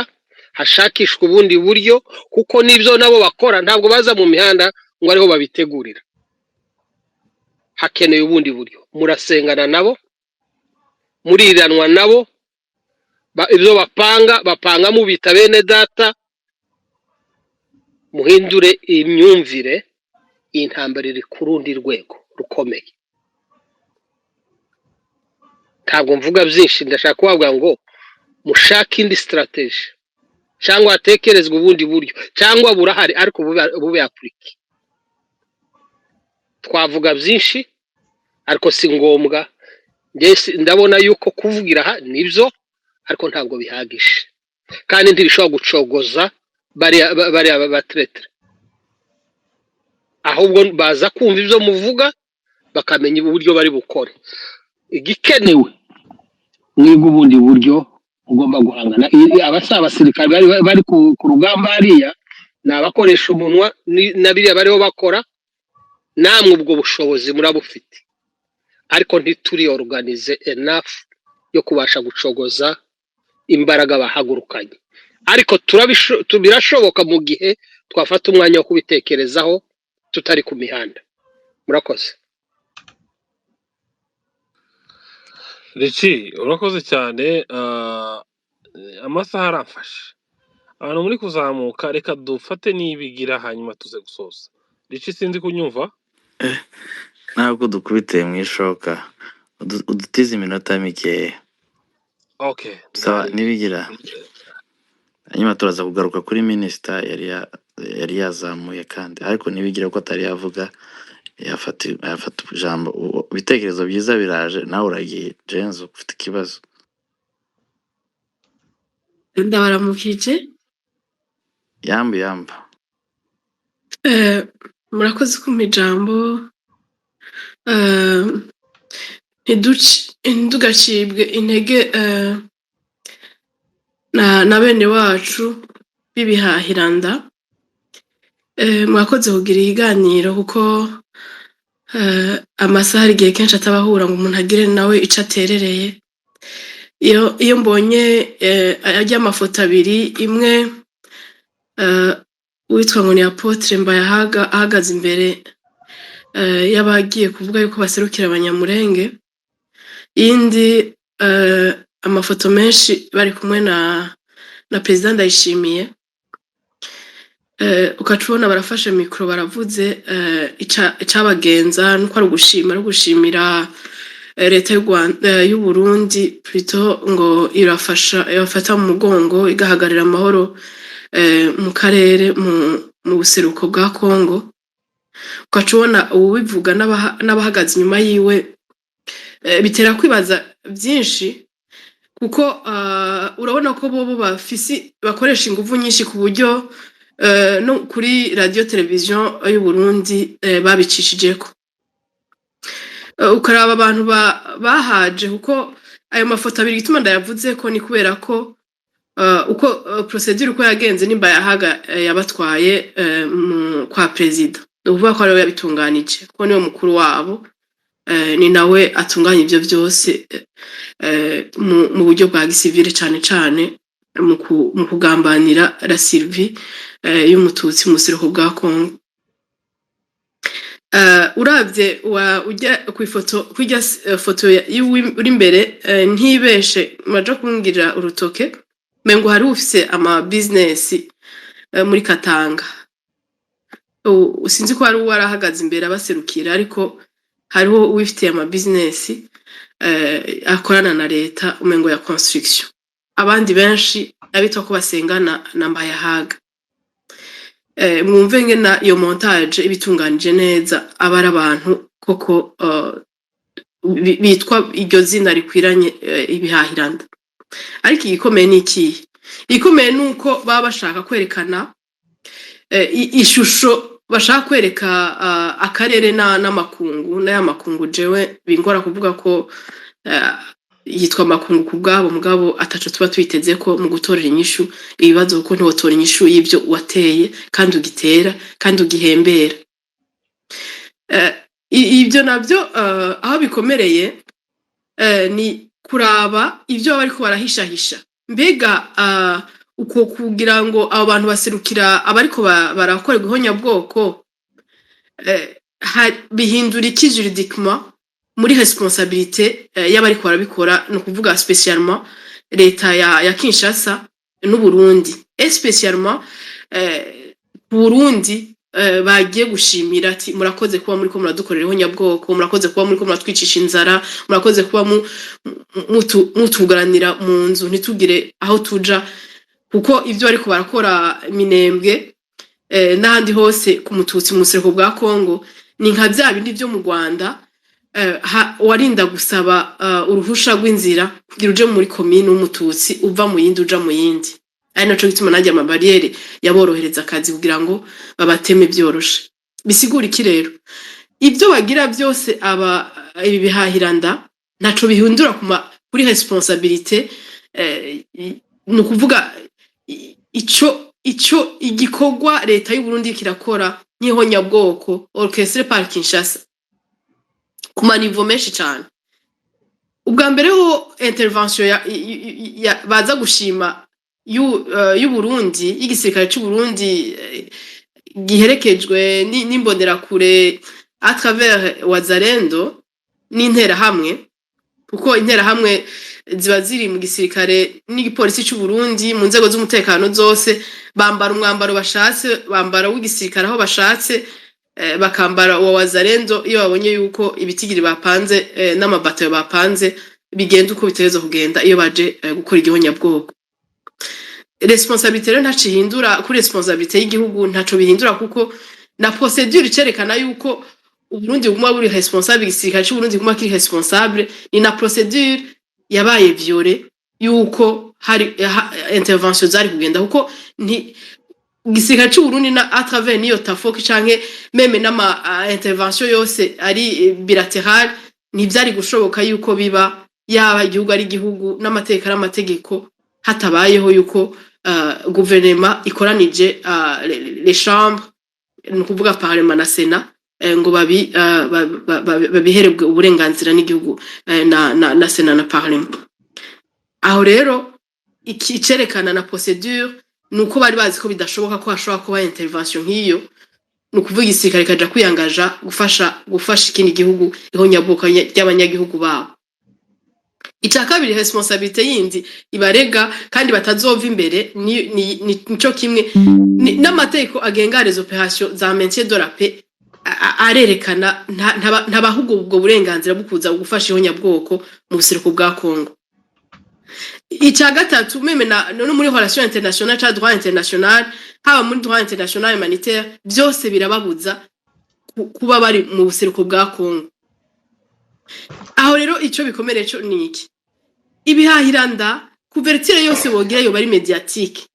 hashakishwa ubundi buryo kuko nibyo nabo bakora ntabwo baza mu mihanda ngo ariho babitegurira hakeneye ubundi buryo murasengana nabo muriranwa nabo ibyo bapanga mubita bene data muhindure imyumvire intambara iri ku rundi rwego rukomeye ntabwo mvuga byinshi ndashaka kubabwira ngo mushake indi strategy cyangwa hatekerezwe ubundi buryo cyangwa burahari ariko bube apurike twavuga byinshi ariko si ngombwa ndabona yuko kuvugira aha nibyo ariko ntabwo bihagije kandi ntibishobora gucogoza bari abatrete ahubwo baza kumva ibyo muvuga bakamenya uburyo bari bukore igikenewe mwiga ubundi buryo ugomba guhangana abasirikare bari ku rugamba hariya ni abakoresha umunwa na biriya bariho bakora namwe ubwo bushobozi murabufite ariko ntituri organize enough yo kubasha gucogoza imbaraga bahagurukanye ariko birashoboka mu gihe twafata umwanya wo kubitekerezaho tutari ku mihanda murakoze Richi urakoze cyane amasaha arafashe abantu muri kuzamuka reka dufate nibigira hanyuma tuze gusoza Richi sinzi kunyumva ntabwo dukubiteye mu ishoka udutize iminota mikeya okay sawa nibigira hanyuma turaza kugaruka kuri minisita yari yazamuye kandi ariko nibigira ko atari yavuga yafata ijambo ibitekerezo byiza biraje nawe uragiye James ufite ikibazo ndabaramukije yamba murakoze kumpa ijambo ntidugacibwe intege na bene wacu b'ibihahiranda mwakoze kugira ikiganiro kuko amasaha hari igihe kenshi atabahura ngo umuntu agire nawe icyo aterereye iyo mbonye ajya amafoto abiri imwe witwa ngo ni Apotre Mbaye ahagaze imbere y'abagiye kuvuga yuko baserukira abanyamurenge iyindi amafoto menshi bari kumwe na President Ndayishimiye ukacubona barafashe mikro baravuze icabagenza nuko ari gushimira leta y'u Burundi plutôt ngo irafata mu mugongo igahagarira amahoro mu karere mu buseruko bwa Kongo ukacubona ubivuga n'abahagaze inyuma yiwe bitera kwibaza byinshi kuko urabona ko bobo bakoresha ingufu nyinshi ku buryo no kuri radio television y'u Burundi babicishijeko ukaraba abantu bahaje kuko ayo mafoto abiri gituma ndayavuze ko ni kubera ko uko procedure uko yagenze nimba yahaga yabatwaye kwa president uvuga ko ari yabitunganije ko niwe mukuru wabo ni nawe atunganya ibyo byose mu buryo bwa gisivile cyane mu kugambanira la survie y'umututsi mu buseruko bwa Congo. Urabye ujya ku ifoto kujya foto uri imbere ntibeshe maje kumbwira urutoke mengo hari ufise ama business muri Katanga. Usinzi ko hari warahagaze imbere abaserukira ariko hariho uwifitiye ama business akorana na leta umengo ya construction. Abandi benshi abitwa ko basengana na Mbayahaga. Mwumve ngena iyo montage ibitunganije neza abara abantu koko bitwa iryo zina rikwiranye ibihahiranda. Ariko igikomeye ni iki? Igikomeye nuko baba bashaka kwerekana ishusho bashaka kwereka akarere n'amakungu n'aya makungu jewe bingora kuvuga ko yitwa makungu kubwabo mugabo ataco tuba twiteze ko mu gutorera inyishu ibibazo ko ntiwotora inyishu y'ibyo wateye kandi ugitera kandi ugihembera. Ibyo nabyo aho bikomereye ni kuraba ibyo bari ko barahishahisha mbega uko kugira ngo abo bantu baserukira abariko barakorerwa ihonyabwoko bihindura iki juridiquement muri responsabilité y'abariko barabikora no kuvuga spécialement leta ya Kinshasa n'u Burundi spécialement Burundi bagiye gushimira ati murakoze kuba muri ko muradukorera ihonyabwoko murakoze kuba muri ko muratwicisha inzara murakoze kuba mutugaranira mu nzu ntitugire aho tuja kuko ibyo ariko barakora Minembwe n'ahandi hose ku mututsi mu buseruko bwa Congo ni nka bya bindi byo mu Rwanda warinda gusaba uruhusha rw'inzira kugira uje muri commune w'umututsi uva mu yindi uja mu yindi ari naco gituma najya amabariere yaborohereza akazi kugira ngo babateme byoroshe. Bisigura iki rero ibyo bagira byose ibi bihahiranda naco bihundura kuri responsabilité no kuvuga ico igikorwa leta y'u Burundi kirakora nk'ihonyabwoko orchestre par Kinshasa ku manivo menshi cyane. Ubwa mbere ho intervention baza gushima y'u Burundi y'igisirikare cy'u Burundi giherekejwe n'imbonera kure à travers Wazalendo n'intera hamwe kuko intera hamwe ziba ziri mu gisirikare n'igipolisi cy'u Burundi mu nzego z'umutekano zose bambara umwambaro bashatse bambara w'igisirikare aho bashatse bakambara uwa Wazalendo iyo babonye yuko ibitigiri bapanze n'amabato bapanze bigenda uko biterezo kugenda iyo baje gukora igihonyabwoko. Responsabilité rero ntacihindura kuri responsabilité y'igihugu ntaco bihindura kuko na procedure cerekana yuko Uburundi buguma buri responsable igisirikare cy'u Burundi buguma kiri responsable ni na procedure yabaye violée yuko hari intervention zari kugenda kuko igisirikare cy'u Burundi na à travers niyo tafoki canke meme n'ama intervention yose ari bilateral ni byari gushoboka yuko biba yaba igihugu ari igihugu n'amategeko hatabayeho yuko gouvernement ikoranije les chambres no kuvuga parlement na Sénat ngo babiherebwe uburenganzira n'igihugu na Sénat na parlement. Aho rero icerekana na procedure nuko bari bazi ko bidashoboka ko hashobora kuba intervention nk'iyo no kuvuga igisirikare kaja kwiyangaja gufasha ikindi gihugu ihonyabwoko y'abanyagihugu babo. Icya kabiri responsabilité yindi ibarega kandi batazova imbere nico kimwe n'amategeko agenga les opérations za maintien de la paix arerekana ntabahugu ubwo burenganzira bukuza gufasha ihonyabwoko mu buseruko bwa Congo. Icya gatatu meme no muri relation internationale cha droit international haba muri droit international humanitaire byose birababuza kuba bari mu buseruko bwa Congo. Aho rero ico bikomereye cyo niki ibihahiranda couverture yose bogira yo bari mediatique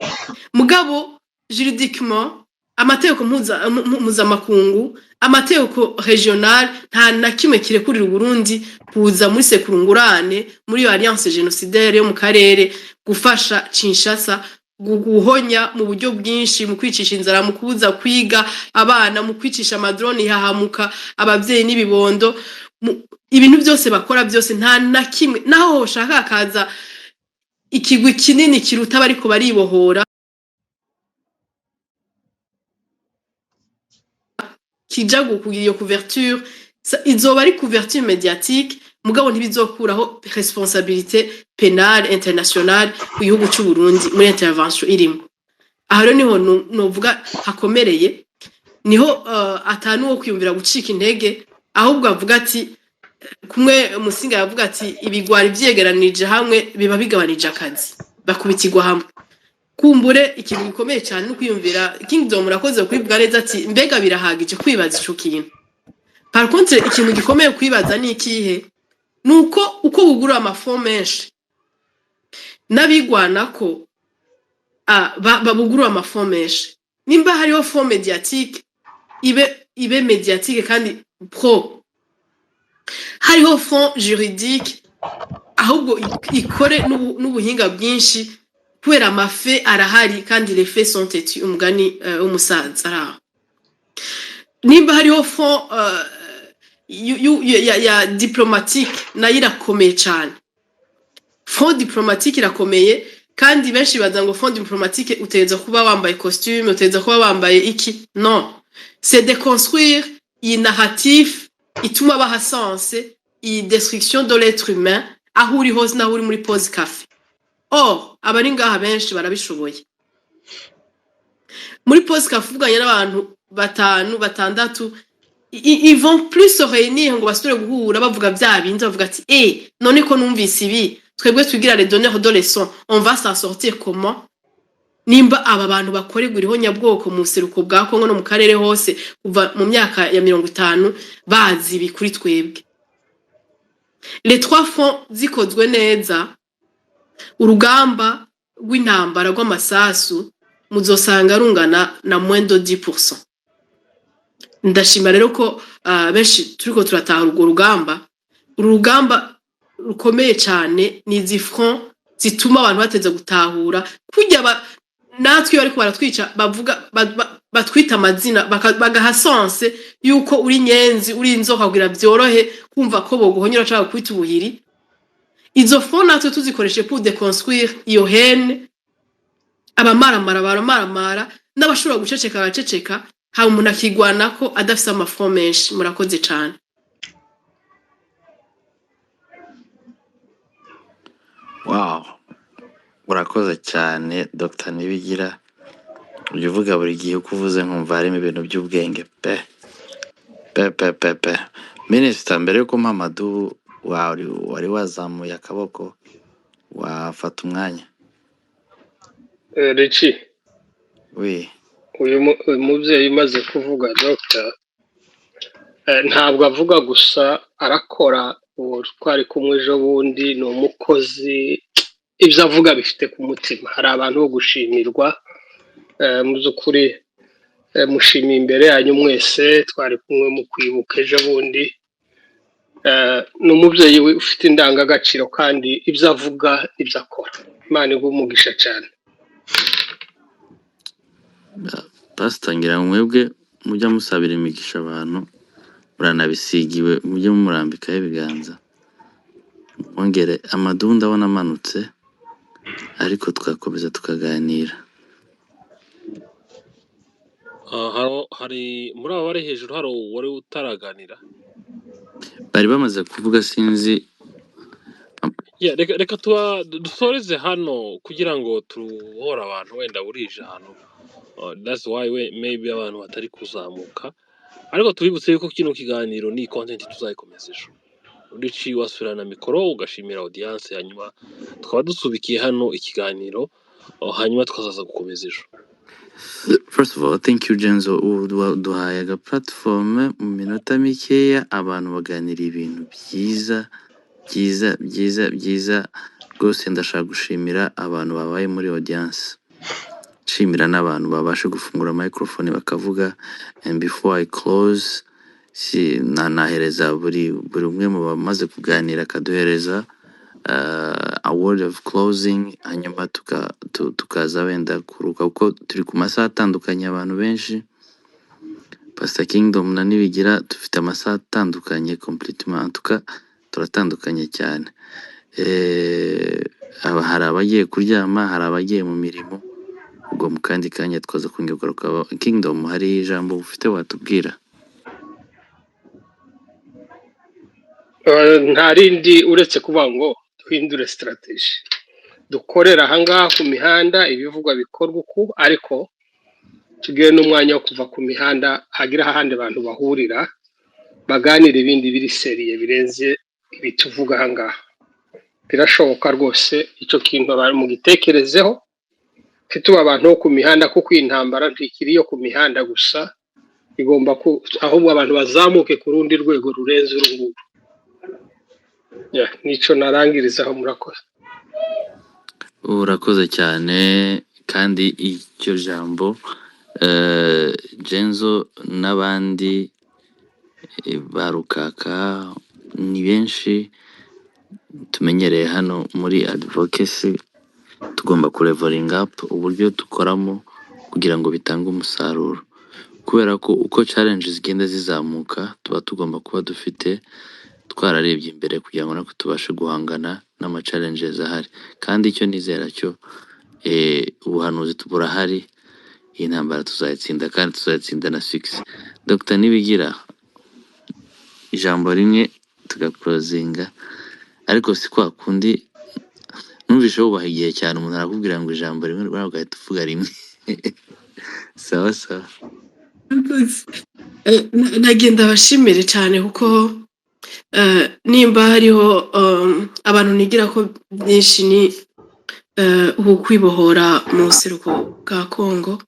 mugabo juridiquement amategeko mpuzamakungu, amategeko regional nta na kimwe kirekurira Burundi kuza muri sekurungurane muri iyo alliance génocidaire yo mu karere gufasha Kinshasa guhonya mu buryo bwinshi mu kwicisha inzara, mu kubuza kwiga abana, mu kwicisha amadrone hahamuka abavyeyi n'ibibondo. Ibintu byose bakora byose nta na kimwe, naho hoshaka kaza ikigwi kinini kiruta bariko baribohora kija gukugira iyo couverture, izoba ari couverture médiatique mugabo ntibizokuraho responsabilité pénale internationale ku gihugu cy'u Burundi muri intervention irimo. Aho rero niho novuga hakomereye, niho atanu wo kwiyumvira gucika intege, ahubwo avuga ati kumwe Musinga yavuga ati ibigwari vyegeranije hamwe biba bigabanije akazi bakubitirwa hamwe. Kumbure ikintu gikomeye cyane no kwiyumvira Kingdom murakoze kwivuga neza ati mbega birahagije kwibaza ico kintu. Par contre ikintu gikomeye kwibaza ni ikihe, nuko uko bugura amafo menshi nabigwana ko babugura amafo menshi, nimba hariho fond médiatique ibe médiatique kandi pro, hariho fond juridique ahubwo ikore n'ubuhinga bwinshi kubera amafe arahari kandi les faits sont têtus, umugani umusaza araho. Nimba hariho fond ya diplomatique nayo irakomeye cyane, fond diplomatique irakomeye kandi benshi baza ngo fond diplomatique uteza kuba wambaye costume, uteza kuba wambaye iki. Non, c'est de construire une narrative ituma baha sens i destruction de l'être humain aho uri hose naho uri muri pause café. Or abari ngaha benshi barabishoboye. Muri pause café uvuganye n'abantu batandatu, ils vont plus se réunir ngo basubire guhura bavuga bya bindi, bavuga ati none ko numvise ibi twebwe twigira les donneurs de leçons, on va s'en sortir comment. Nimba aba bantu bakorerwa iriho nyabwoko mu seruko bwa Kongo no mu karere hose kuva mu myaka ya 50 bazi bikuri twebwe. Les trois fronts zikozwe neza, urugamba rw'intambara rw'amasasu muzosanga rungana na moins de 10%. Ndashima rero ko benshi turiko turataha urwo rugamba rukomeye cyane, ni izi front zituma abantu bateza gutahura kujya natwe bariko baratwica bavuga batwita amazina bagaha sens yuko uri nyenzi uri inzoka kugira byorohe kumva ko boguhonyora cyangwa kwita ubuhiri. Izo front natwe tuzikoreshe pour déconstruire iyo haine, abamaramara n'abashobora guceceka abaceceka, ha umuntu akigwana ko adafise amafront menshi. Murakoze cyane. Wow, urakoze cyane Dr. Nibigira. Ujya uvuga buri gihe uko uvuze nkumva harimo ibintu by'ubwenge pe. Minister, mbere yuko Mamadou wari wazamuye akaboko wafata umwanya. Richi, Oui. uyu muvyeyi umaze kuvuga Dr. Ntabwo avuga gusa, arakora. Twari kumwe ejo bundi, ni umukozi, ibyo avuga bifite ku mutima. Hari abantu bo gushimirwa, mu by'ukuri mushimiye imbere yanyu mwese, twari kumwe mu kwibuka ejo bundi. Ni umubyeyi ufite indangagaciro kandi ibyo avuga ibyo akora. Imana iguhe umugisha cyane. Pastor, ngira mwebwe mujya musabira imigisha abantu, muranabisigiwe, mujye mumurambikaho ibiganza. Mwongere Amadou ndabona amanutse, ariko twakomeza tukaganira. hari muri abo bari hejuru hari wari utaraganira. Bari bamaze kuvuga sinzi. Reka dusoreze hano kugira ngo turuhora abantu wenda burije hano. That's why maybe abantu batari kuzamuka, ariko tubibutse yuko kino kiganiro ni content tuzayikomeza ejo. Urici wasubirana mikoro ugashimira audience, hanyuma tukaba dusubikiye hano ikiganiro, hanyuma tukazaza gukomeza ejo. First of all, thank you Genzo, duhaye aga platform mu minota mikeya abantu baganira ibintu byiza rwose. Ndashaka gushimira abantu babaye muri audience. nshimira n'abantu babasha gufungura microphone bakavuga. And before I close, nahereza buri umwe mu bamaze kuganira akaduhereza a word of closing, hanyuma tukaza wenda kuruka kuko turi ku masaha atandukanye abantu benshi. Pastor Kingdom na Nibigira dufite amasaha atandukanye completely, turatandukanye cyane. Hari abagiye kuryama, hari abagiye mu mirimo, ubwo mu kandi kanya twaza kungaruka. Kingdom, hari ijambo ufite watubwira? Nta rindi uretse kuvuga ngo duhindure strategy, dukorera ahangaha ku mihanda ibivugwa bikorwa uko, ariko tugire n'umwanya wo kuva ku mihanda hagira ahandi abantu bahurira baganira ibindi biri seriye birenze ibituvuga ahangaha. Birashoboka rwose icyo kintu abantu mugitekerezeho, tuba abantu bo ku mihanda, kuko intambara ntikiri yo ku mihanda gusa, igomba ahubwo abantu bazamuke ku rundi rwego rurenze urunguru. Nico narangirizaho. Murakoze. Urakoze cyane. Kandi icyo jambo Genzo n'abandi barukaka ni benshi tumenyereye hano muri advocacy, tugomba kuleveling up uburyo dukoramo kugira ngo bitange umusaruro, kubera ko uko challenges zigenda zizamuka tuba tugomba kuba dufite twararebye imbere kugira ngo nako tubashe guhangana n'ama challenges ahari. Kandi icyo nizera cyo ubuhanuzi burahari, iyi ntambara tuzayitsinda kandi tuzayitsinda na 6. Dr. Nibigira, ijambo rimwe tugaclosinga, ariko si kwa kundi numvishe wubaha igihe cyane umuntu arakubwira ngo ijambo rimwe ugahita uvuga rimwe. Sawa sawa. Nagenda bashimire cyane kuko nimba hariho abantu nigira ko byinshi ni ubu kwibohora mu seruko bwa Kongo,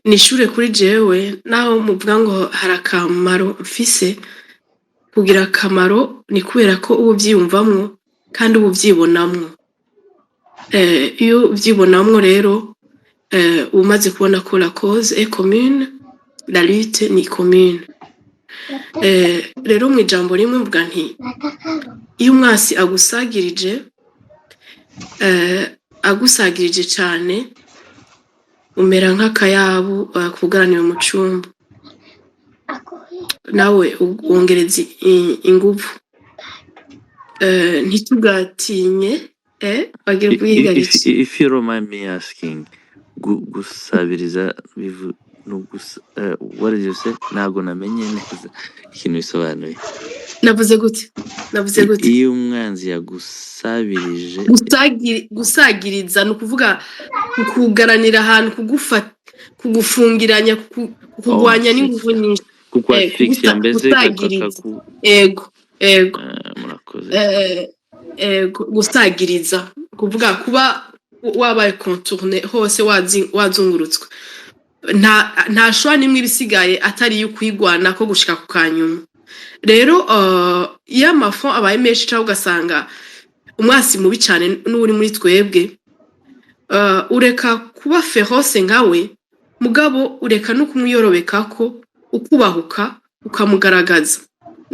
nishure kuri jewe naho muvuga ngo harakamaro mfise, kugira akamaro ni kubera ko ubu byiyumvamwo kandi ubu byibonamwo. Iyo byibonamwo rero umaze kubona ko la cause est commune, la lutte ni commune. Rero mu ijambo rimwe mvuga nti iyo umwasi agusagirije cyane umera nk'akayabu kugaraniwe mu cyumba, nawe wongereza ingufu. Ntitugatinye bagira ubwigarike. If you don't mind me asking, gusabiriza what did you say? Ntago namenye neza ikintu bisobanuye. Navuze gute? Iyo umwanzi yagusabirije, gusagiriza ni ukuvuga kugaranira ahantu, kugufungiranya, kugwanya n'ingufu nyinshi, kuko asfixia mbese murakoze. Gusagiriza kuvuga kuba wabaye contourne hose wazungurutswe, nta shwa nimwe ibisigaye atari yo kwigwana ko gushika ku kanyuma. Rero iyo amafo abaye menshi cyangwa ugasanga umwasi mubi cyane n'uri muri twebwe, ureka kuba feroce nkawe, mugabo ureka no kumwiyorobeka ko ukubahuka ukamugaragaza.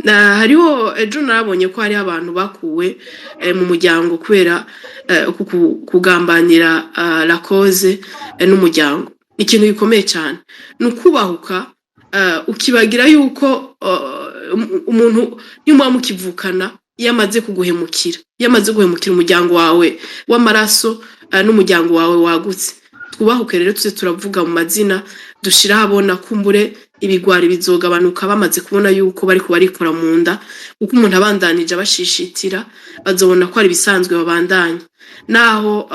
Hariho ejo nabonye ko hari abantu bakuwe mu muryango kubera kugambanira la cause n'umuryango. Ikintu gikomeye cyane nukubahuka, ukibagira yuko umuntu nyuma mukivukana yamaze kuguhemukira, umuryango wawe w'amaraso n'umuryango wawe wagutse. Twubahuke rero tuze turavuga mu mazina, dushira habona kumbure ibigwari bizogabanuka bamaze kubona yuko bari kubarikora mu nda, uko umuntu abandanije abashishitira bazobona ko ari bisanzwe babandanya. Naho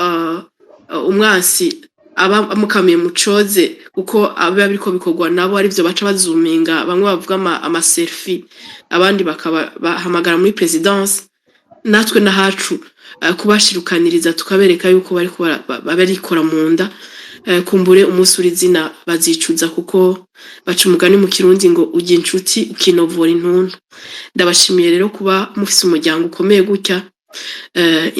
umwasi aba amukamiye mucoze uko abiba biriko bikorwa nabo ari byo baca bazuminga, bamwe bavuga ama selfie, abandi bakaba bahamagara muri presidence. Natwe nahacu kubashirukaniriza tukabereka yuko barikora mu nda, kumbure umunsi uri zina bazicuza, kuko baca umugani mu Kirundi ngo ujya inshuti ukinovura intuntu. Ndabashimiye rero kuba mufise umuryango ukomeye gutya,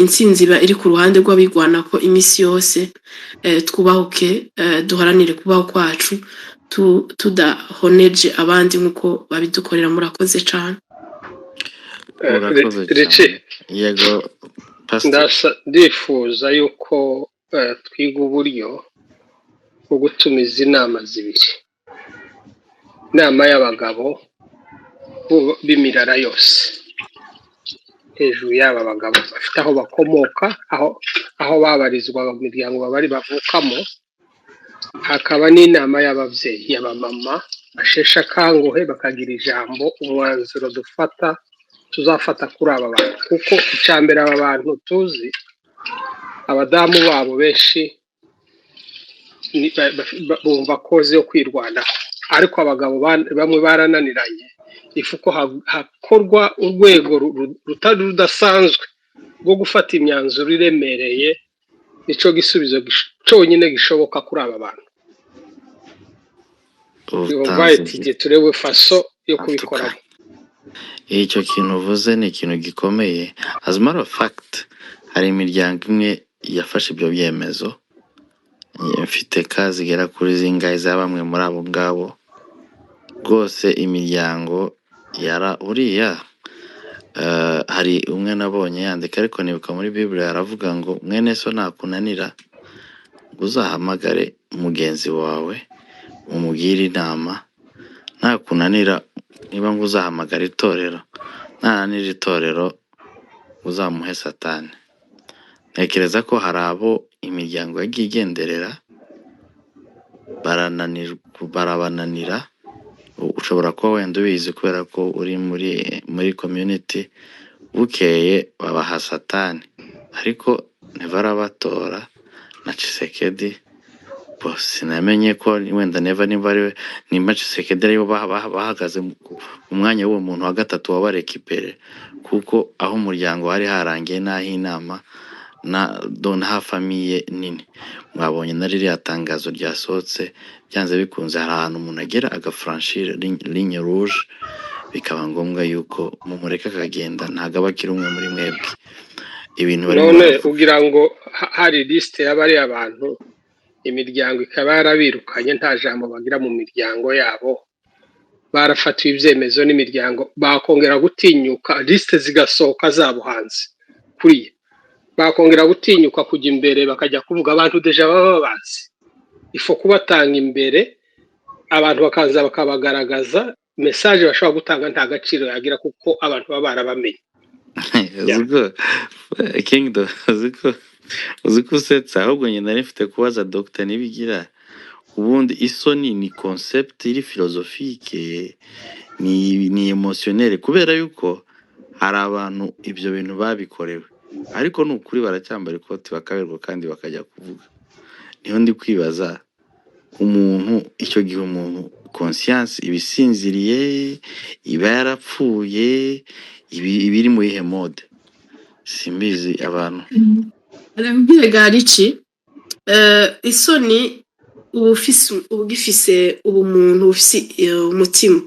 intsinzi iba iri ku ruhande rw'abigwana ko iminsi yose twubahuke duharanire kubaho kwacu tudahoneje abandi nk'uko babidukorera. Murakoze cyane. urakoze cyane. Yego pastor. ndifuza yuko twiga uburyo bwo gutumiza inama zibiri, inama y'abagabo b'imirara yose, hejuru y'aba bagabo bafite aho bakomoka, aho babarizwa mu miryango bari bavukamo, hakaba n'inama y'ababyeyi, y'abamama basheshe akanguhe, bakagira ijambo, umwanzuro tuzafata kuri aba bantu, kuko icyambere aba bantu tuzi abadamu babo benshi bumva koze yo kwirwanaho, ariko abagabo bamwe barananiranye. Ifuko hakorwa urwego rudasanzwe rwo gufata imyanzuro iremereye, nico gisubizo cyonyine gishoboka kuri aba bantu. Igihe turebe faso yo kubikoramo. Icyo kintu uvuze ni ikintu gikomeye. As a matter of fact, hari imiryango imwe yafashe ibyo byemezo, mfite kazi igera kuri zingahe za bamwe muri abo ngabo. Rwose imiryango uriya hari umwe nabonye yandika, ariko nibuka muri Bibiliya aravuga ngo mwene so nakunanira ngo uzahamagare mugenzi wawe umugire inama, nakunanira niba ngo uzahamagara itorero, nananira itorero uzamuhe Satani. Ntekereza ko hari abo imiryango yagiye igenderera barabananira. Ushobora kuba wenda ubizi kubera ko uri muri community, bukeye babaha Satani, ariko ntibarabatora na Tshisekedi. Sinamenye ko wenda nimba Tshisekedi aribo bahagaze mu mwanya w'uwo muntu wa gatatu wabarekipere, kuko aho umuryango wari harangiye n'aho inama ha famiye nini. Mwabonye na ririya tangazo ryasohotse, byanze bikunze hari ahantu umuntu agera agafranchira ligne rouge, bikaba ngombwa yuko mumureka akagenda, ntago aba akiri umwe muri mwebwe. Ibintu bari none ugira ngo hari liste y'abari abantu, imiryango ikaba yarabirukanye, nta jambo bagira mu miryango yabo, barafatiwe ibyemezo n'imiryango, bakongera gutinyuka, liste zigasohoka zabo hanze kuriye, bakongera gutinyuka kujya imbere bakajya kuvuga abantu deja baba bazi. Ifo kubatanga imbere, abantu bakaza bakabagaragaza message bashobora gutanga, nta gaciro yagira kuko abantu baba barabamenye. Kingdom uziko usetsa, ahubwo nyine nari mfite kubaza Dr. Nibigira, ubundi isoni ni concept iri philosophique, ni emotionnel, kubera yuko hari abantu ibyo bintu babikorewe, ariko n'ukuri baracyambara ikoti bakaberwa kandi bakajya kuvuga. Niho ndi kwibaza umuntu icyo gihe umuntu conscience ibisinziriye, iba yarapfuye, ibiri mu ihe mode, simbizi abantu. Arambye garici isoni ubugifise ubumuntu, ufise umutima,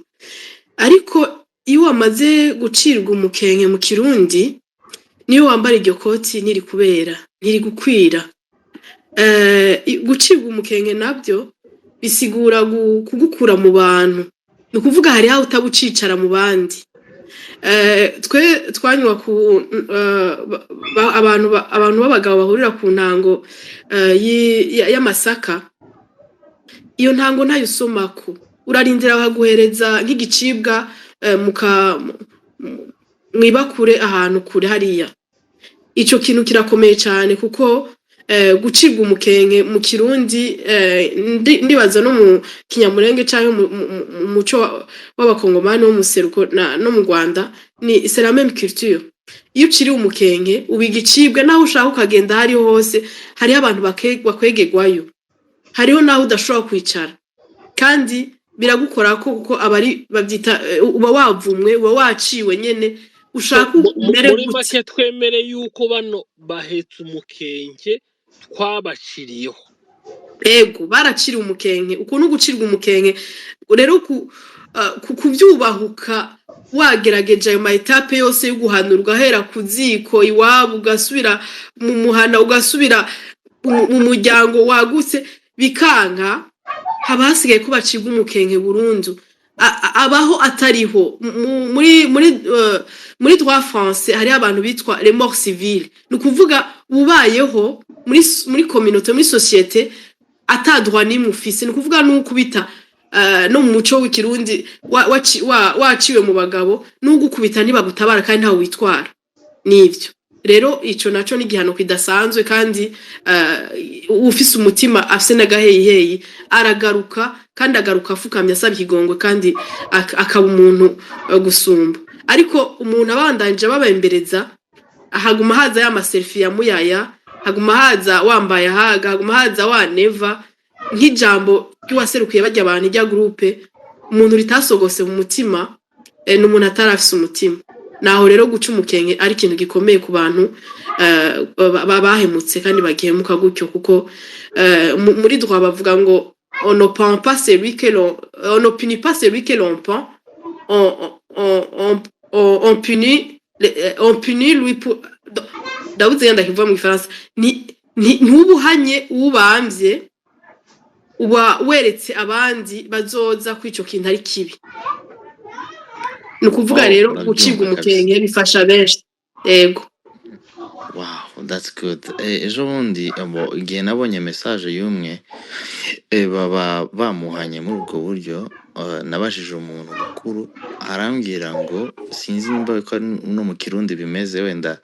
ariko iyo wamaze gucirwa umukenke mu Kirundi, niyo wambara iryo koti niri kubera niri gukwira. Gucirwa umukenke nabyo bisigura kugukura mu bantu, ni ukuvuga hari aho utabucicara mu bandi. Twe twanywa ku abantu b'abagabo bahurira ku ntango y'amasaka, iyo ntango ntayo usomako, urarindira bakaguhereza nk'igicibwa mwibakure ahantu kure hariya. Icyo kintu kirakomeye cyane, kuko gucibwa umukenke mu Kirundi, ndibaza no mu Kinyamurenge cyangwa mu muco w'abakongomani wo mu Seruko no mu Rwanda, ni c'est la même culture. Iyo uciri umukenke ubiga icibwe, naho ushaka ukagenda hariho hose, hariho abantu bakwegegwayo, hariho naho udashobora kwicara, kandi biragukora kuko abari babyita uba wavumwe, uba waciwe nyene, ushaka umere muri make twemere yuko bano bahetse umukenke twabaciriyeho. Ego baracira umukenke, ukuntu gucirwa umukenke rero kubyubahuka wagerageje ayo mayitape yose yo guhanura ugahera ku ziko iwabo ugasubira mu muhana ugasubira mu muryango wagutse bikanka haba hasigaye ko bacibwa umukenke burundu abaho atariho muri droit français hari abantu bitwa les morts civiles ni ukuvuga ubayeho muri communauté muri société atadroit n'imwe ufise ni ukuvuga n'ukubita no mu muco w'ikirundi waciwe mu bagabo n'ugukubita ntibagutabara kandi ntawe witwara nivyo rero ico naco ni gihano kidasanzwe kandi ufise umutima afise n'agaheyiheyi aragaruka kandi agaruka afukamye asaba ikigongwe kandi akaba umuntu gusumba ariko umuntu abandanje babembereza haguma haza ya maselfie ya muyaya haguma haza wambaye haga haguma haza waneva nk'ijambo ry'uwaserukiye bajya abantu ijya groupe umuntu ritasogose mu mutima n'umuntu atarafise umutima naho rero guca umukenke ari ikintu gikomeye ku bantu babahemutse kandi bagihemuka gutyo kuko muri droit bavuga ngo on ne punit pas celui que l'on pend on punit lui pour Davuze yenda kivuga mu Gifaransa ntubuhanye ubambye uba weretse abandi bazoza kwico kintu ari kibi nukuvuga rero gucibwa umukenke bifasha benshi yego. Wow, that's good. Ejo bundi igihe nabonye message y'umwe baba bamuhanye muri ubwo buryo nabashije umuntu mukuru arambwira ngo sinzi nimba ko no mu Kirundi bimeze wenda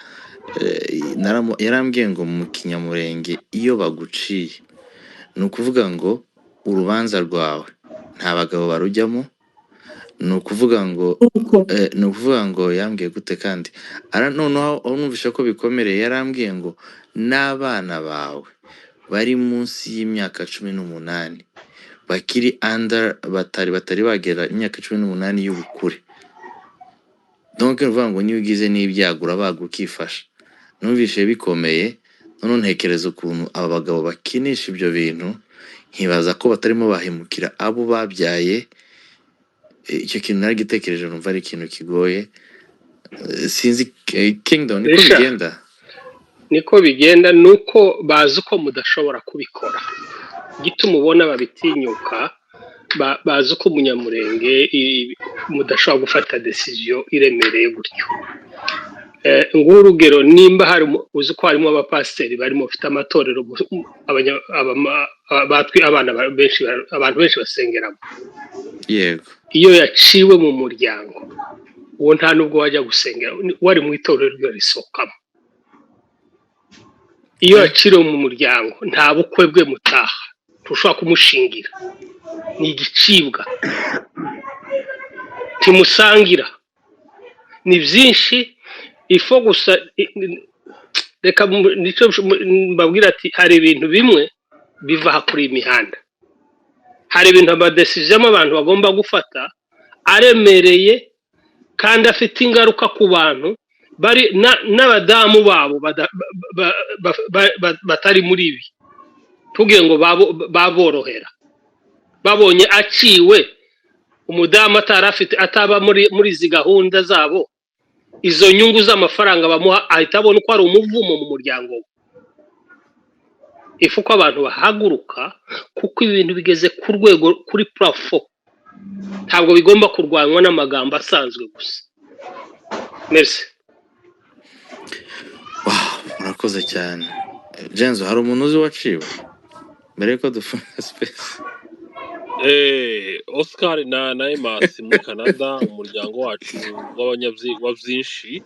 yarambwiye ngo mu Kinyamurenge iyo baguciye ni ukuvuga ngo urubanza rwawe nta bagabo barujyamo ni ukuvuga ngo yambwiye gute kandi noneho numvisha ko bikomereye yarambwiye ngo n'abana bawe bari munsi y'imyaka 18 bakiri under batari bagera imyaka 18 y'ubukure donc uvuga ngo niyo ugize n'ibyagura bagukifasha numvishe bikomeye none ntekereza ukuntu aba bagabo bakinisha ibyo bintu nkibaza ko batarimo bahemukira abo babyaye icyo kintu naragitekereje numva ari ikintu kigoye sinzi Kingdom niko bigenda nuko bazi uko mudashobora kubikora gituma ubona babitinyuka bazi uko Umunyamurenge mudashobora gufata decision iremereye gutyo ngurugero nimba hari uzi ko harimo abapasiteri barimo bafite amatorero abantu benshi basengeramo yego iyo yaciwe mu muryango uwo nta nubwo wajya gusengera wari mu itorero ryo risokamo iyo yaciriwe mu muryango nta bukwe bwe mutaha ntushobora kumushingira ni igicibwa timusangira ni byinshi ifo gusa reka nico mbabwira ati hari ibintu bimwe biva kuri imihanda hari ibintu amadesizamo abantu bagomba gufata aremereye kandi afite ingaruka ku bantu bari n'abadamu babo batari muri ibi tugiye ngo baborohera babonye aciwe umudamu ataba muri izi gahunda zabo izo nyungu z'amafaranga bamuha ahita abona uko ari umuvumo mu muryango we ifuko abantu bahaguruka kuko ibintu bigeze ku rwego kuri plafo ntabwo bigomba kurwanwa n'amagambo asanzwe gusa. Merci. Murakoze cyane Jenzo. Hari umuntu uzi waciwe mbere ko dufunga space? Oscar na Emas muri Canada umuryango wacu w'abyinshi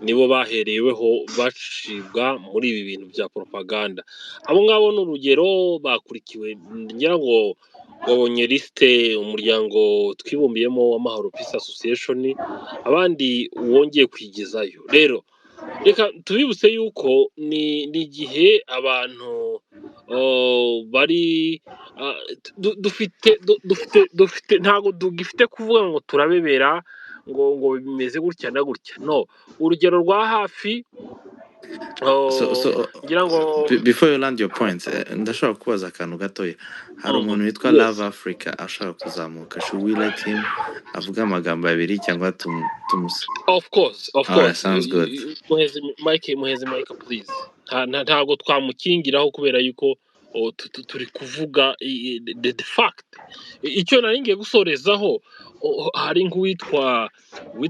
nibo bahereweho bacibwa muri ibi bintu bya propaganda. Abo ngabo n'urugero bakurikiwe ngira ngo wabonye liste umuryango twibumbiyemo w'Amahoro Peace Association abandi wongeye kwigizayo. Rero reka tubibutse yuko ni igihe abantu bari dufite ntago dugifite kuvuga ngo turabebera ngo bimeze gutya na gutya. No, urugero rwa hafi ngira ngo before you land your point, ndashobora kubaza akantu gatoya. Hari umuntu witwa Love Africa ashaka kuzamuka. Should we let him avuga amagambo abiri cyangwa tumusa? of course Sounds good. muheze Mike please ntago twamukingiraho kubera yuko turi kuvuga the fact. Icyo nari ngiye gusorezaho, hari nk'uwitwa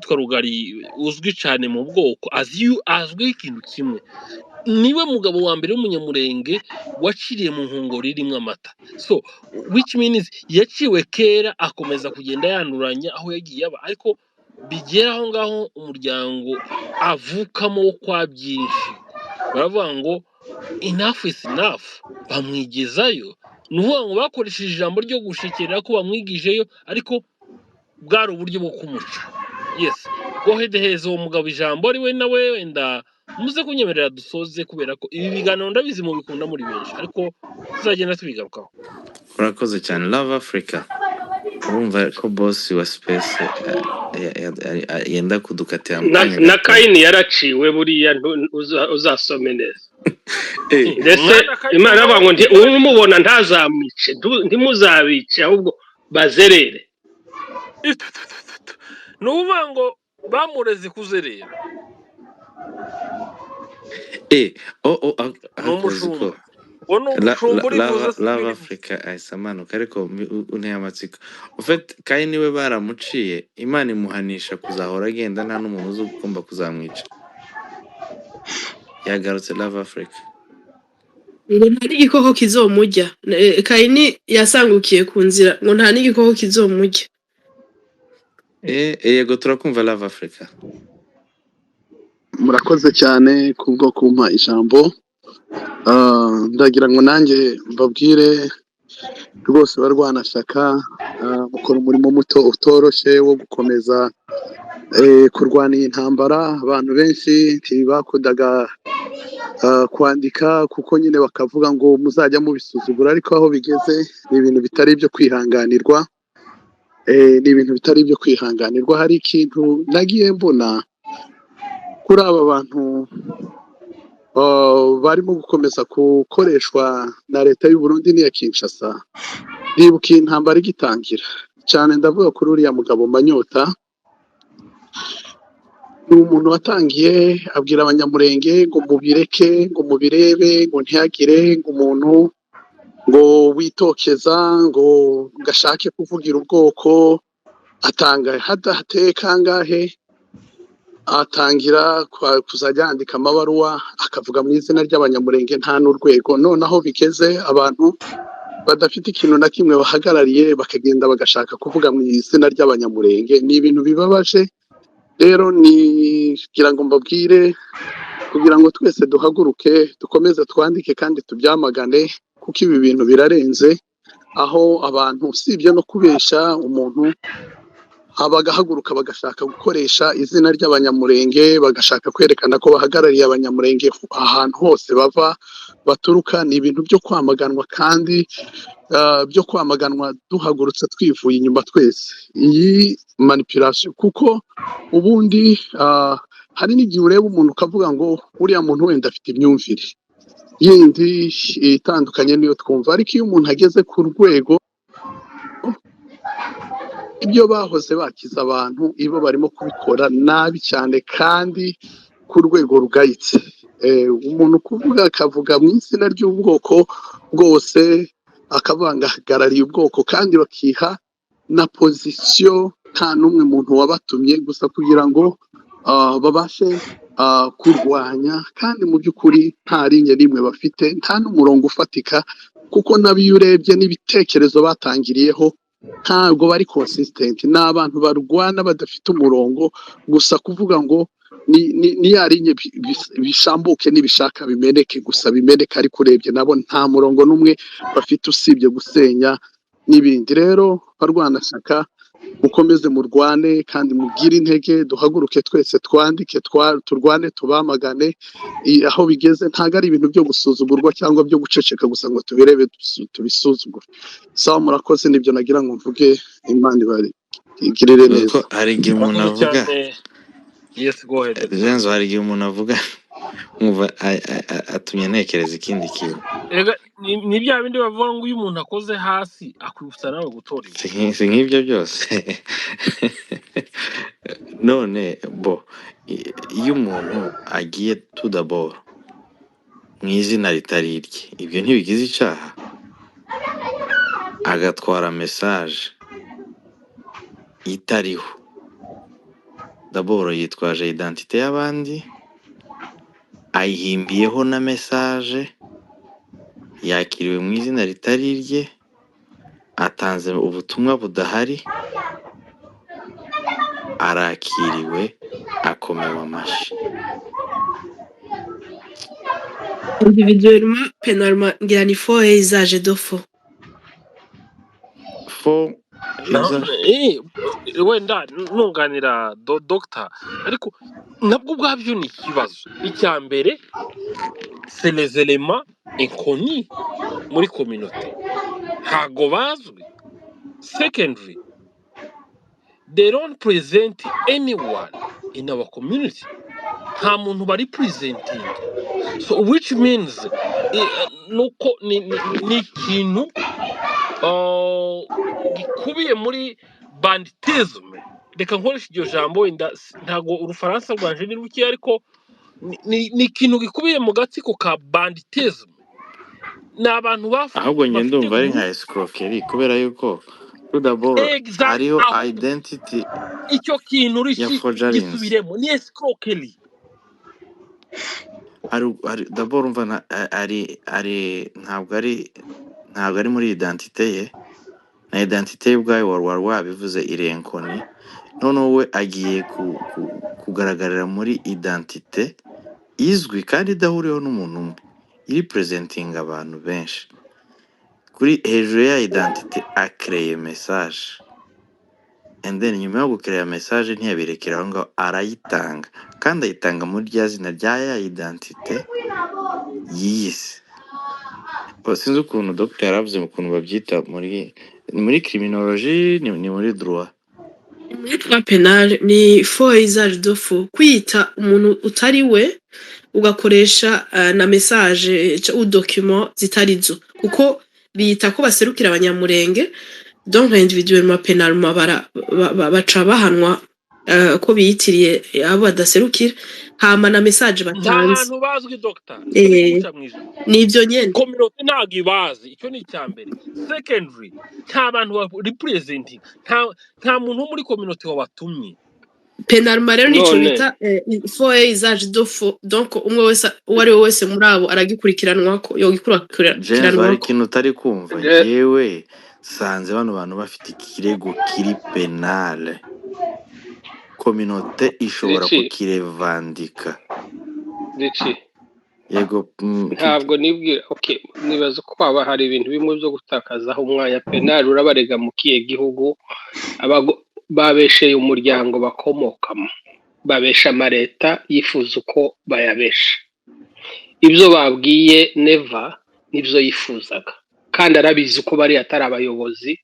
Rugari uzwi cyane mu bwoko azwi ikintu kimwe, niwe mugabo wa mbere w'umunyamurenge waciriye mu nkongoro ririmo amata, so which means yaciwe kera akomeza kugenda yanduranya aho yagiye aba, ariko bigera aho ngaho umuryango avukamo wo kwa byinshi baravuga ngo enough is enough, bamwigezayo. Ni ukuvuga ngo bakoresheje ijambo ryo gushekerera ko bamwigijeyo, ariko bwari uburyo bwo kumuca. Yes, go ahead heza uwo mugabo ijambo ari we nawe wenda muze kunyemerera dusoze, kubera ko ibi biganiro ndabizi mu bikunda muri benshi, ariko tuzagenda tubigarukaho. Urakoze cyane Love Africa. Urumva ko boss wa space yenda kudukatira na Kaini yaraciwe buriya uzasome neza. Ndetse Imana abango umubona ntazamwice, ntimuzabice ahubwo bazerere. Nuvuga ngo bamureze kuzerera. N'umushumba. Love Africa ayisamanuka, ariko unteye amatsiko. Ufite Kaini we baramuciye, Imana imuhanisha kuzahora agenda nta n'umuntu uzi ugomba kuzamwica. Yagarutse Love Africa. Ngo nta n'igikoko kizomujya. Kaini yasangukiye ku nzira ngo nta n'igikoko kizomujya. Yego turakumva Love Africa. Murakoze cyane kubwo kumpa ijambo. Ndagira ngo nanjye mbabwire rwose barwanashyaka mukora umurimo muto utoroshye wo gukomeza kurwana iyi ntambara. Abantu benshi ntibakundaga kwandika kuko nyine bakavuga ngo muzajya mubisuzugura, ariko aho bigeze ni ibintu bitari ibyo kwihanganirwa. Ni ibintu bitari ibyo kwihanganirwa. Hari ikintu nagiye mbona kuri aba bantu barimo gukomeza gukoreshwa na leta y'u Burundi n'iya Kinshasa. Ndibuka intambara igitangira cyane, ndavuga kuri uriya mugabo Manyota. Ni umuntu watangiye abwira abanyamurenge ngo mubireke, ngo mubirebe, ngo ntihagire ngo umuntu ngo witokeza ngo gashake kuvugira ubwoko. Atanga hateye kangahe, atangira kuzajya yandika amabaruwa akavuga mu izina ry'abanyamurenge nta n'urwego. Noneho bigeze abantu badafite ikintu na kimwe bahagarariye bakagenda bagashaka kuvuga mu izina ry'abanyamurenge. Ni ibintu bibabaje. Rero kugira ngo mbabwire, kugira ngo twese duhaguruke dukomeze twandike kandi tubyamagane, kuko ibi bintu birarenze, aho abantu usibye no kubeshya umuntu bagahaguruka bagashaka gukoresha izina ry'abanyamurenge, bagashaka kwerekana ko bahagarariye abanyamurenge ahantu hose bava baturuka. Ni ibintu byo kwamaganwa, kandi byo kwamaganwa duhagurutse twivuye inyuma twese iyi manipulation. Kuko ubundi hari n'igihe ureba umuntu ukavuga ngo uriya muntu wenda afite imyumvire yindi itandukanye niyo twumva, ariko iyo umuntu ageze ku rwego ibyo bahoze bakiza abantu ibo barimo kubikora nabi cyane kandi ku rwego rugayitse. Umuntu kuvuga akavuga mu izina ry'ubwoko bwose, akabangahagarariye ubwoko, kandi bakiha na pozisiyo nta n'umwe muntu wabatumye gusa kugira ngo babashe kurwanya, kandi mu by'ukuri nta rinye rimwe bafite, nta n'umurongo ufatika, kuko nabiyo urebye n'ibitekerezo batangiriyeho ntabwo bari consistent. Ni abantu barwana badafite umurongo, gusa kuvuga ngo ni yarinye bishambuke n'ibishaka bimeneke, gusa bimeneka, ariko urebye nabo nta murongo n'umwe bafite usibye gusenya n'ibindi. Rero barwanashyaka mukomeze murwane kandi mugire intege, duhaguruke twese twandike, turwane, tubamagane. Aho bigeze ntago ari ibintu byo gusuzugurwa cyangwa byo guceceka gusa ngo tubirebe tubisuzugure. Sawa, murakoze, nibyo nagira ngo mvuge. Imana igirire neza. Hari igihe umuntu avuga Yes, go ahead. Zenzo hari igihe umuntu avuga nkumva atumye ntekereza ikindi kintu. Ega ni bya bindi bavuga ngo iyo umuntu akoze hasi akwibutsa nawe gutora ibuye. Si nk'ibyo byose. None bo iyo umuntu agiye tout d'abord mu izina ritari irye, ibyo ntibigize icyaha, agatwara message itariho, d'abord yitwaje identité y'abandi, ayihimbiyeho na message, yakiriwe mu izina ritari irye, atanze ubutumwa budahari, arakiriwe, akomewe amashyi. Individuellement, pénalement, ngira ni faux et usage de faux. Faux wenda nunganira doctor, ariko nabwo ubwabyo ni ikibazo. Icya mbere c'est les éléments inconnus muri communauté, ntago bazwi. Secondly, they don't present anyone in our community, nta muntu bari presenting, so which means nuko ni ikintu gikubiye muri banditism. Reka nkoresha iryo jambo, wenda ntago urufaransa rwanje ni ruke, ariko ni ikintu gikubiye mu gatsiko ka banditism. Ni abantu ahubwo njye ndumva ari nka escroquerie, kubera yuko tout d'abord hariho identity. Icyo kintu gisubiremo ni escroquerie. D'abord umva ntabwo ari muri identité ye, na identité ye ubwayo wari wabivuze irenkoni, noneho we agiye kugaragarira muri identité izwi kandi idahuriyeho n'umuntu umwe, iri presenting abantu benshi. Kuri hejuru ya identité akreye message, and then nyuma yo gukreye message ntiyabirekera aho ngaho, arayitanga, kandi ayitanga muri rya zina rya ya identité yiyise. Sinzi ukuntu docteur yaravuze mu kuntu babyita muri criminologie, ni muri droit. Muri droit pénal ni faux et usage de faux, kwita umuntu utari we ugakoresha na message ou document zitarizo, kuko bita ko baserukira abanyamurenge. Donc individuellement pénalement baca bahanwa ko biyitiriye abo badaserukira, hama na message batanze abantu bazwi doctor. Nibyo nyene community ntago ibazi, icyo ni icyambere. Secondary, nta bantu representing, nta muntu wo muri community wabatumye. Pénalement rero nico bita faux et usage de faux. Donc umwe wese wari wese muri abo aragikurikiranwa ko yogikurikiranwa. Ari kintu utari kumva, yewe sanze bano bantu bafite ikirego kiri penale, communauté ishobora kukirevandika. Yego ntabwo nibwira. Okay, nibaza ko haba hari ibintu bimwe byo gutakazaho umwanya. Penal urabarega mu kiye gihugu, babesheye umuryango bakomokamo, babesha amareta yifuza uko bayabesha. Ibyo babwiye Neva nibyo yifuzaga, kandi arabizi uko bari atari abayobozi.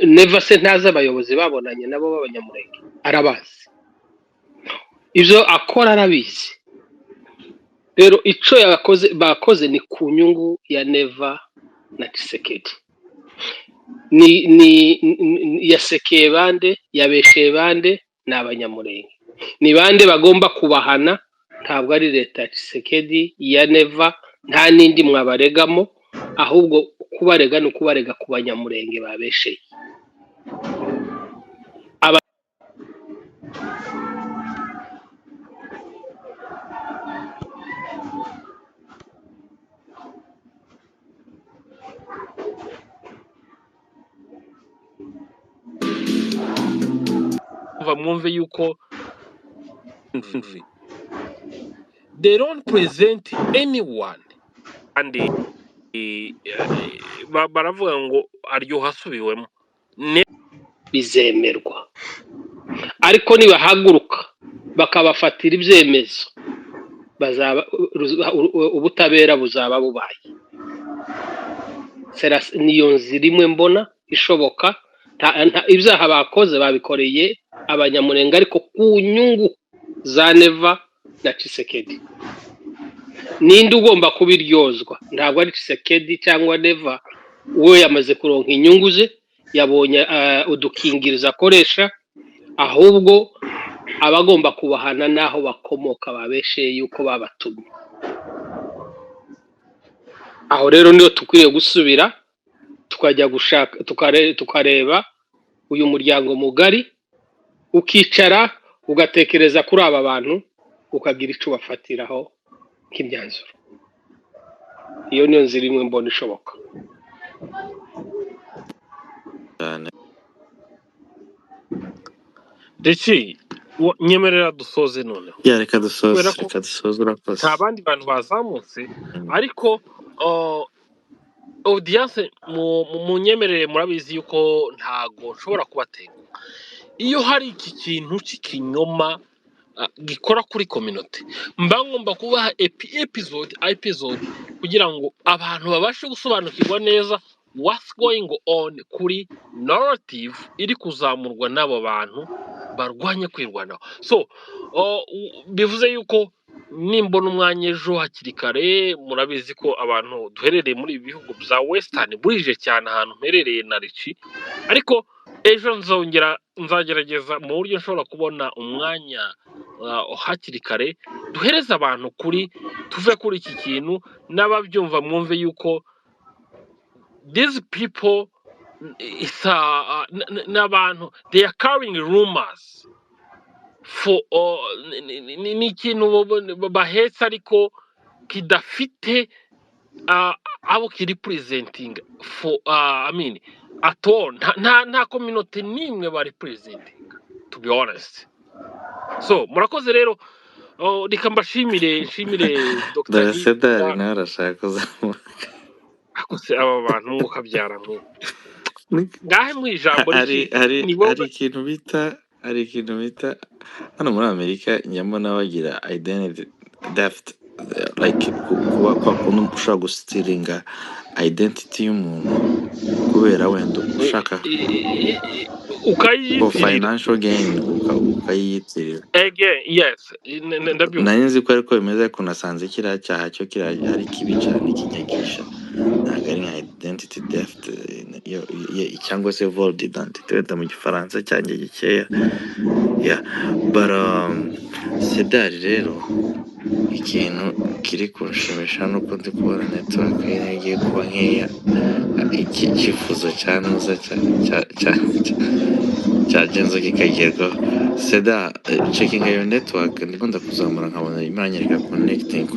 Neva se ntazi abayobozi babonanye nabo b'abanyamurenge, arabazi. Ibyo akora arabizi. Rero ico bakoze ni ku nyungu ya Neva na Tshisekedi. Ni yasekeye bande, yabesheye bande, n'abanyamurenge. Ni bande bagomba kubahana, ntabwo ari leta ya Tshisekedi ya Neva, nta nindi mwabaregamo, ahubwo kubarega no kubarega ku banyamurenge babesheye. Mwumve yuko they don't present anyone, and baravuga ngo aryoha asubiwemo bizemerwa, ariko nibahaguruka bakabafatira ibyemezo, bazaba ubutabera buzaba bubaye. Niyo nzira imwe mbona ishoboka. Ibyaha bakoze babikoreye abanyamurenge, ariko ku nyungu za Neva na Tshisekedi. Ninde ugomba kubiryozwa? Ntabwo ari Tshisekedi cyangwa Neva, we yamaze kuronka inyungu ze, yabonye udukingirizo akoresha, ahubwo abagomba kubahana naho bakomoka babesheye yuko babatumye. Aho rero niyo tukwiriye gusubira tukajya gushaka tukareba uyu muryango mugari, ukicara ugatekereza kuri aba bantu, ukagira icyo bafatiraho nk'imyanzuro. Iyo niyo nzira imwe mbona ishoboka. Ndetse nyemerera dusoze noneho. Reka dusoze urakoze. Nta bandi bantu bazamutse ariko audience mu nyemerere murabizi yuko ntago nshobora kubatega. Iyo hari iki kintu cy'ikinyoma gikora kuri community, mba ngomba kubaha episode kugira ngo abantu babashe gusobanukirwa neza what's going on kuri narrative iri kuzamurwa n'abo bantu barwanya kwirwanaho. So bivuze yuko nimbona umwanya ejo hakiri kare, murabizi ko abantu duherereye muri ibi bihugu bya western burije cyane ahantu mperereye na Richi, ariko ejo nzagerageza mu buryo nshobora kubona umwanya hakiri kare duhereza abantu kuri tuve kuri iki kintu, n'ababyumva mwumve yuko these people n'abantu they are carrying rumors for ni ikintu bahetse ariko kidafite abo kiri presenting for I mean at all. Nta community nimwe bari presenting, to be honest. So murakoze rero, reka nshimire Dr. Sedari nawe arashaka kuzamuka. Akose aba bantu mukabyara ngo ngahe mu ijambo hari ikintu bita hano muri Amerika nyamona bagira identity theft, like kuba kwakuntu ushaka gustiringa identity y'umuntu kubera wenda ushaka for financial gain ukayiyitirira. Yes, nzi ko ariko bimeze ko nasanze kiriya cyaha cyo ari kibi cyane kinyagisha, ntabwo ari nka identity theft cyangwa se vol d'identité wenda mu gifaransa cyanjye gikeya. But Sedari rero ikintu kiri kunshimisha nuko ndi kubona network igiye kuba nkeya, iki cyifuzo cyanuza cya Genzo kikagerwaho. Seda, checking your network ndiko ndakuzamura nkabona imanyereka connecting.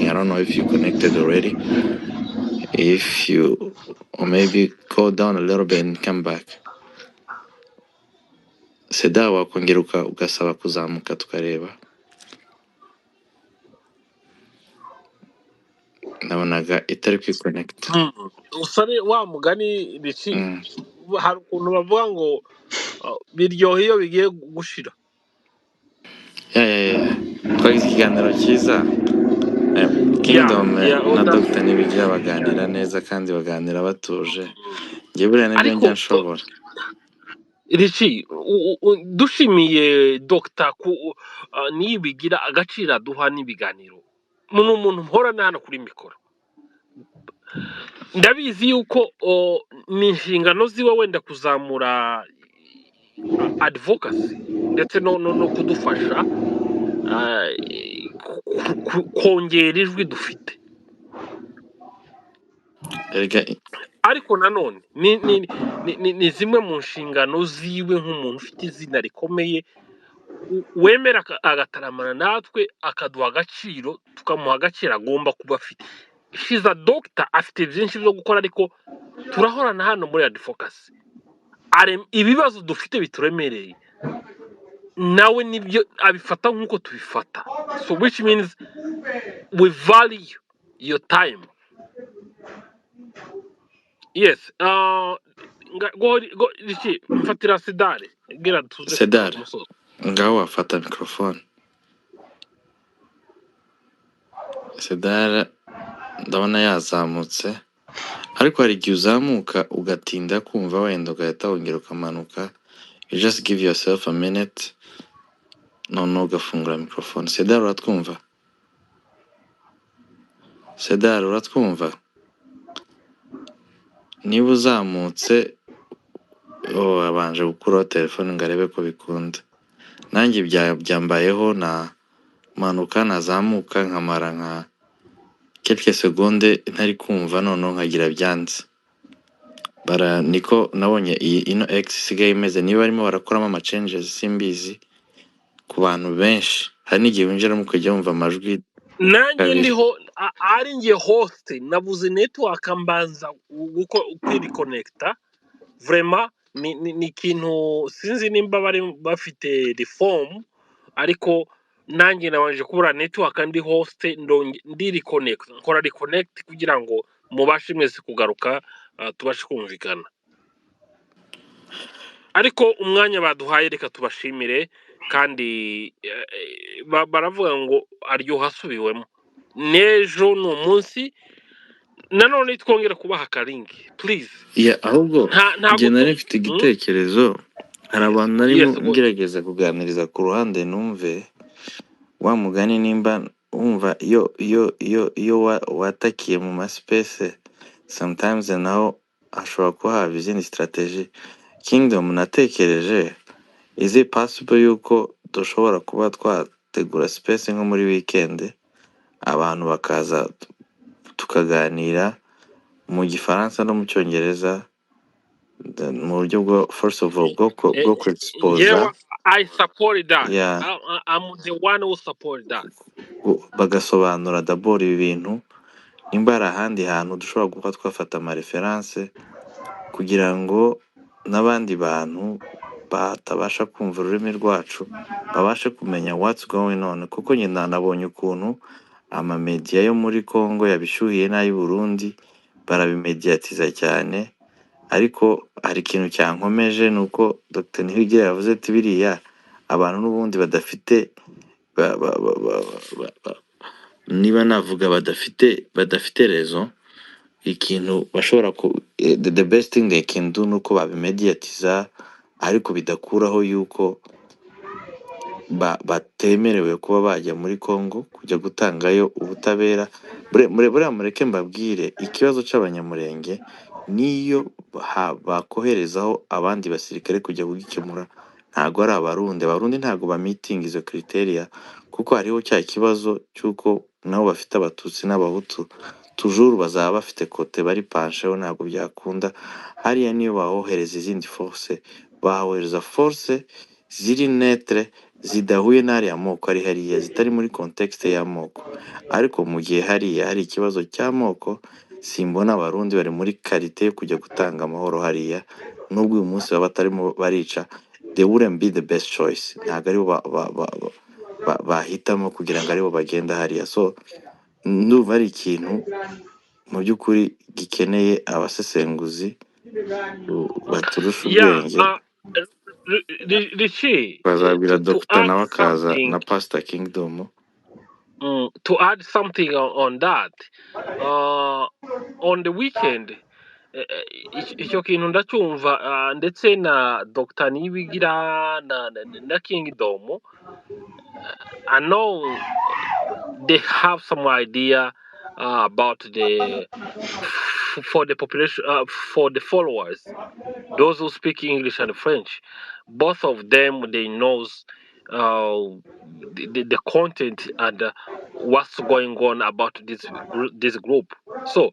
I don't know if you connected already, if you or maybe go down a little bit and come back. Seda, wakongera ugasaba kuzamuka tukareba. Nabonaga itari kwiconnect. Usare wa mugani Richi, hari ukuntu bavuga ngo biryohe iyo bigiye gushira. Twagize ikiganiro cyiza. Kingdom na Dr. Nibigira baganira neza kandi baganira batuje. Ngiye buriya nibyo njya nshobora. Richi, dushimiye Dr. Nibigira agacira duha n'ibiganiro. Umuntu mporana hano kuri mikoro. Ndabizi yuko ni inshingano ziwe wenda kuzamura advocacy ndetse no kudufasha kongera ijwi dufite. Ariko nanone ni zimwe mu nshingano ziwe nk'umuntu ufite izina rikomeye, wemera agataramana natwe akaduha agaciro, tukamuha agaciro agomba kuba afite. She's a doctor, afite byinshi byo gukora, ariko turahorana hano muri advocacy. Ibibazo dufite bituremereye, nawe nibyo abifata nk'uko tubifata. So which means we value your time. Yes, go Richi, mfatira Sedari. Sedari, ngaho wafata microphone. Sedari ndabona yazamutse, ariko hari igihe uzamuka ugatinda kumva wenda ugahita wongera ukamanuka. You just give yourself a minute none ugafungura microphone. Sedar uratwumva? Sedar uratwumva? Niba uzamutse abanje gukuraho telefone ngo arebe ko bikunda. Nanjye byambayeho na manuka nazamuka nkamara nka quelques secondes ntari kumva none nkagira byanze. Niko nabonye ino X isigaye imeze, niba arimo barakoramo ama changes simbizi ku bantu benshi. Hari n'igihe winjiramo ukajya wumva amajwi nanjye kabiri. ndiho ari ngiye host nabuze network mbanza kwiriconnecta vraiment ni ikintu sinzi nimba bari bafite reform ariko nanjye nabanje kubura network ndi host ndi reconnect nkora reconnect kugira ngo mubashe mwese kugaruka tubashe kumvikana. Ariko umwanya baduhaye reka tubashimire kandi baravuga ngo aryoha asubiwemo. Nejo no munsi nanone twongera kubaha karingi please. Ahubwo njye nari mfite igitekerezo, hari abantu narimo ngerageza kuganiriza ku ruhande numve wa mugani nimba wumva iyo watakiye mu maspace sometimes naho ashobora kuba haba izindi strategy. Kingdom natekereje is it possible yuko dushobora kuba twategura space nko muri weekend abantu bakaza tukaganira mu gifaransa no mu cyongereza mu buryo bwo first of all bwo expose. I support that. Yeah. I'm the one who support that. Bagasobanura d'abord ibi bintu nimba hari ahandi hantu dushobora kuba twafata ama reference kugira ngo n'abandi bantu batabasha kumva ururimi rwacu babashe kumenya what's going on. Kuko nyina nabonye ukuntu ama media yo muri Congo yabishyuhiye n'ayi Burundi barabimediatiza cyane, ariko hari ikintu cyankomeje nuko Dr. Ntihigire yavuze ati biriya abantu n'ubundi badafite niba navuga badafite rezo ikintu bashobora the best thing they can do nuko babimediatiza, ariko bidakuraho yuko batemerewe kuba bajya muri Congo kujya gutangayo ubutabera. Mureke mbabwire ikibazo cy'abanyamurenge niyo bakoherezaho abandi basirikare kujya kugikemura ntago ari abarundi ntago ba meeting izo criteria, kuko hariho cya kibazo cyuko nabo bafite abatutsi n'abahutu toujours bazaba bafite kote bari pansheho, ntago byakunda. Hariya niyo bahohereza izindi force bahohereza force ziri netre zidahuye n'ari amoko ari hariya zitari muri context y'amoko. Ariko mu gihe hariya hari ikibazo cy'amoko simbona abarundi bari muri karite yo kujya gutanga amahoro hariya, nubwo uyu munsi baba batarimo barica. They wouldn't be the best choice. Ntago aribo bahitamo kugira ngo aribo bagenda hariya. So ndumva ari ikintu mu by'ukuri gikeneye abasesenguzi baturusha ubwenge. Bazabwira Dr. nawe akaza na Pastor Kingdom. To add something on that, on the weekend icyo kintu ndacyumva ndetse na Dr. Nibigira na Kingdom, I know they have some idea about for the population, for the followers, those who speak English and French. Both of them, they knows the content and what's going on about this group. So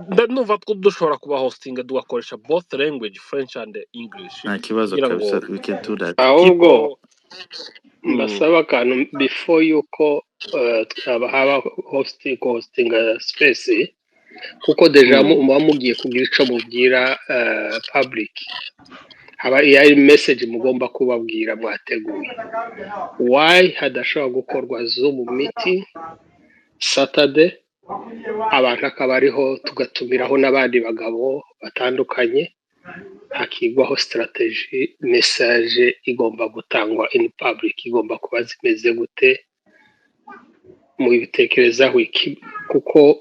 ndumva ko dushobora kuba hosting dukoresha both language, French and English. Nta kibazo kabisa, we can do that. Ahubwo mbasaba akantu before yuko haba hosting space, kuko deja muba mugiye kugira ico mubwira public, haba iyi message mugomba kubabwira mwateguye. Why hadashobora gukorwa Zoom meeting Saturday, abantu akaba ariho tugatumiraho n'abandi bagabo batandukanye, hakigwaho strategy, message igomba gutangwa in public, igomba kuba zimeze gute mu bitekerezaho iki, kuko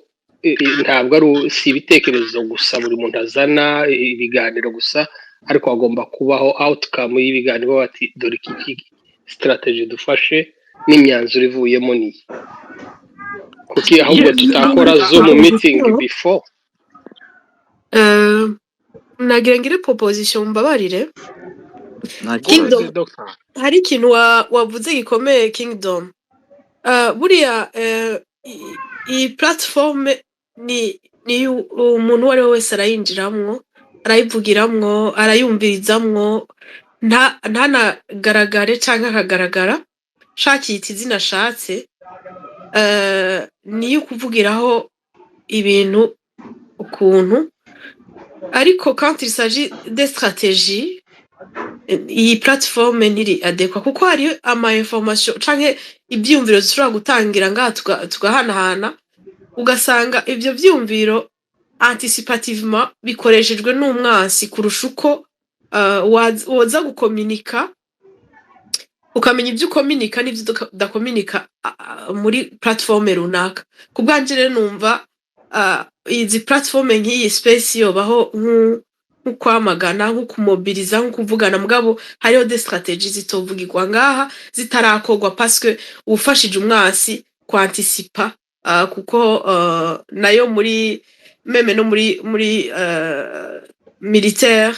ntabwo ari si ibitekerezo gusa buri muntu azana ibiganiro gusa, ariko agomba kubaho outcome y'ibiganiro bati dore iki strategy dufashe n'imyanzuro ivuyemo niyi kuki ahubwo Yes, tutakora zo mu meeting before nagira ngire proposition mbabarire nta Kingdom kibazo Dr. hari ikintu wavuze gikomeye Kingdom buriya iyi platform ni umuntu uwo ari we wese arayinjiramwo arayivugiramwo arayumvirizamwo ntanagaragare cyangwa akagaragara shakiyita izina ashatse niyo kuvugiraho ibintu ukuntu ariko quand il s'agit de stratégie iyi platform ntiri adekwa kuko hari ama information canke ibyumviro zishobora gutangira ngaha tugahanahana ugasanga ibyo byumviro anticipativement bikoreshejwe n'umwansi kurusha uko woza gukominika ukamenya ibyo ukominika n'ibyo udakominika muri platform runaka ku bwanje rero numva izi platform nk'iyi space yobaho kwamagana nko kumobiliza nko kuvugana mugabo hariho des strategies zitovugirwa ngaha zitarakogwa parce que ufashije umwasi kwanticipa kuko nayo muri meme no muri militaire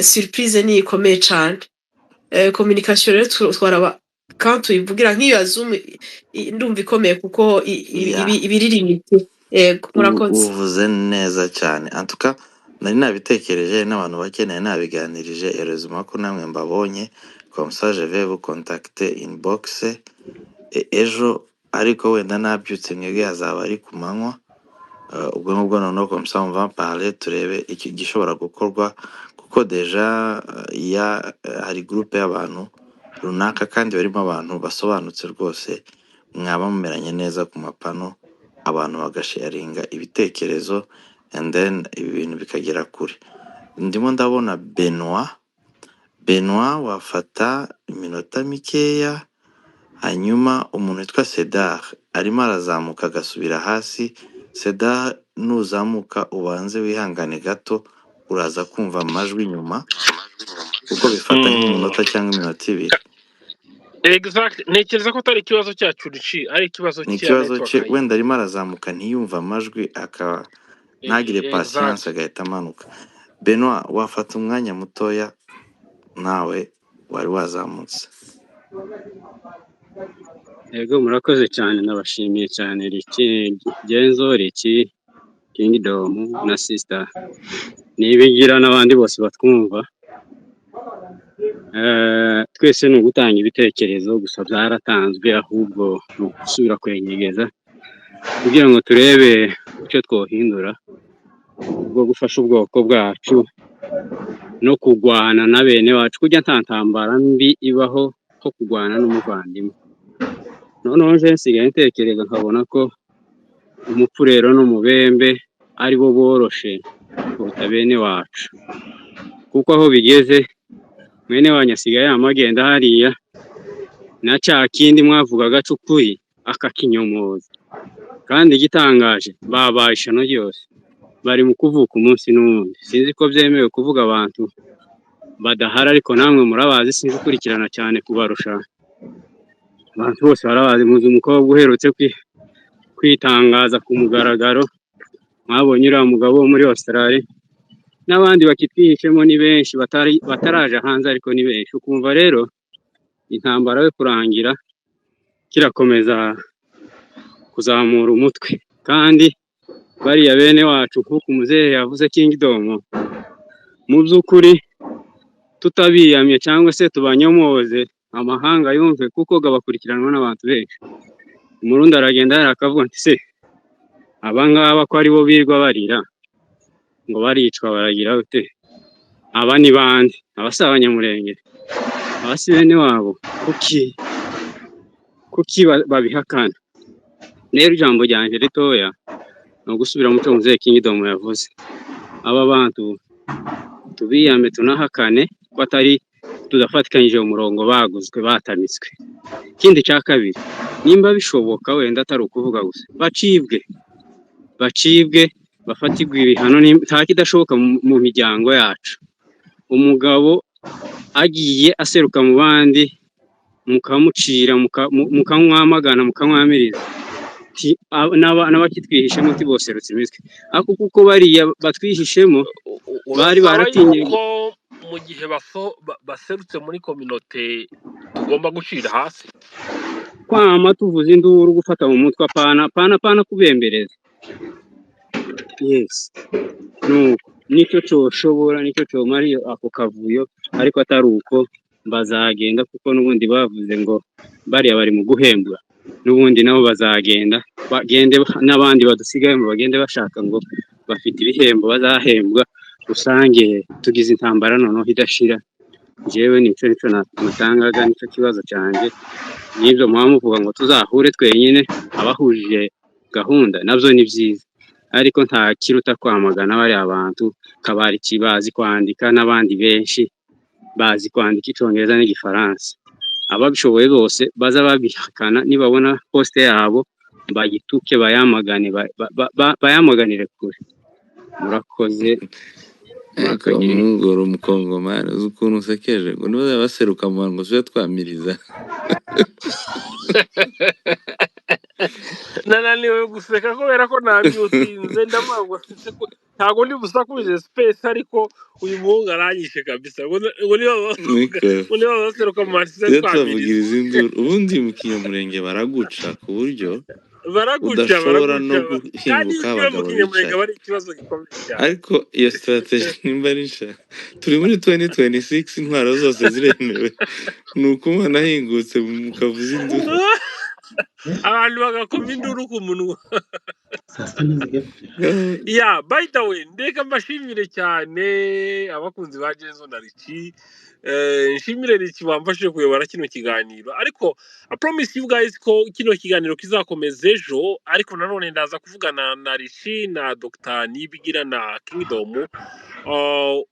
surprise ni ikomeye cyane communication rero twaraba quand tuyivugira nk'iyo ya Zoom ndumva ikomeye kuko ibiririmite murakoze uvuze neza cyane antuka nari nabitekereje n'abantu bakeneye nabiganirije erezuma ko namwe mbabonye comme ça je vais vous contacter inbox ejo ariko wenda nabyutse mwebwe hazaba ari ku manywa ubwo ngubwo noneho comme ça on va parler turebe iki gishobora gukorwa kuko deja hari groupe y'abantu runaka kandi barimo abantu basobanutse rwose mwaba mumeranye neza ku mapano abantu bagasharinga ibitekerezo and then ibi bintu bikagera kure ndimo ndabona Benoit wafata iminota mikeya hanyuma umuntu witwa Cedar arimo arazamuka agasubira hasi Cedar nuzamuka ubanze wihangane gato uraza kumva amajwi nyuma kuko bifata nk'iminota cyangwa iminota ibiri Exact ntekereza ko atari ikibazo cyacu ari ikibazo cye wenda arimo arazamuka ntiyumva amajwi akaba ntagire patience agahita amanuka Benoit wafata umwanya mutoya nawe wari wazamutse Yego murakoze cyane nabashimiye cyane Genzo Riki Kingdom na sister nibigira n'abandi bose batwumva twese ni ugutanga ibitekerezo gusa byaratanzwe ahubwo gusubira kwenyegeza kugira ngo turebe icyo twohindura ubwo gufasha ubwoko bwacu no kugwana na bene wacu kujya ntantambara mbi ibaho ko kugwana n'umuvandimwe noneho nje nsigaye ntekereza nkabona ko umupfurero n'umubembe ari bo boroshe kuruta bene wacu kuko aho bigeze mwene wanyu asigaye amagenda hariya na cya kindi mwavugaga cukuri akakinyomoza kandi igitangaje babaye ishano ryose bari mu kuvuka umunsi n'uwundi sinzi ko byemewe kuvuga abantu badahara ariko namwe murabazi sinzi ukurikirana cyane kubarusha abantu bose barabazi muzi umukobwa uherutse kwitangaza ku mugaragaro mwabonye uriya mugabo wo muri Australia n'abandi bakitwihishemo ni benshi bataraje hanze ariko ni benshi ukumva rero intambara yo kurangira kirakomeza kuzamura umutwe kandi bariya bene wacu nk'uko umuzehe yavuze Kingdom mu by'ukuri tutabiyamye cyangwa se tubanyomoze amahanga yumve kuko gabakurikiranwa n'abantu benshi umurundi aragenda akavuga ati se abangaba ko ari bo birwa barira ngo baricwa baragira ute aba ni bande abasaba abanyamurenge abasi bene wabo kuki babihakana rero ijambo ryanje ritoya no gusubira mu cyo Kingdom yavuze aba bantu tubiyame tunahakane ko atari tudafatikanyije umurongo baguzwe batamitswe ikindi cya kabiri nimba bishoboka wenda atari ukuvuga gusa bacibwe bafatirwa ibihano nta kidashoboka mu miryango yacu umugabo agiye aseruka mu bandi mukamucira mukamwamagana mukamwamiriza n'abakitwihishemo tiboserutse imitwe ariko kuko bariya batwihishemo bari urasaba baratinye yuko mu gihe baserutse muri kominote tugomba gucira hasi kwama tuvuze induru gufata mu mutwe apana kubembereza. Yes, nuko nicyo coshobora nicyo comara iyo ako kavuyo ariko atari uko bazagenda kuko n'ubundi bavuze ngo bariya bari mu guhembwa n'ubundi nabo bazagenda bagende n'abandi badusigaye mu bagende bashaka ngo bafite ibihembo bazahembwa usange tugize intambara noneho idashira. Jewe nico natangaga nicyo kibazo cyanjye n'ibyo muvuga ngo tuzahure twenyine abahuje gahunda nabyo ni byiza ariko nta kiruta kwamagana bari abantu kabari kibazi kwandika n'abandi benshi bazi kwandika icyongereza n'igifaransa ababishoboye bose baza babihakana nibabona poste yabo bayituke bayamaganire kure. Murakoze. Umugoro umukongomani uzi ukuntu usekeje ngo niba baseruka mu ngo tujye twamiriza nananiwe guseka kubera ko nabyutinze ndamagwa ntago ndi busakuje space ariko uyu muhungu aranyishe kabisa ngo niba baseruka mu ngo tujye twamiriza induru ubundi mu Kinyamurenge baraguca ku buryo udashobora no guhinguka abagabo bicaye ariko iyo strategy nimba ari nshya turi muri 2026 intwaro zose ziremewe ni uko umuntu ahingutse mukavuza induru abantu bagakoma induru ku munwa. Yeah, by the way ndeka mbashimire cyane abakunzi ba Jenzo na Richi. Nshimire Richi wamfashije kuyobora kino kiganiro ariko I promise you guys ko kino kiganiro kizakomeza ejo ariko nanone ndaza kuvugana na Richi na Dr. Nibigira na Kingdom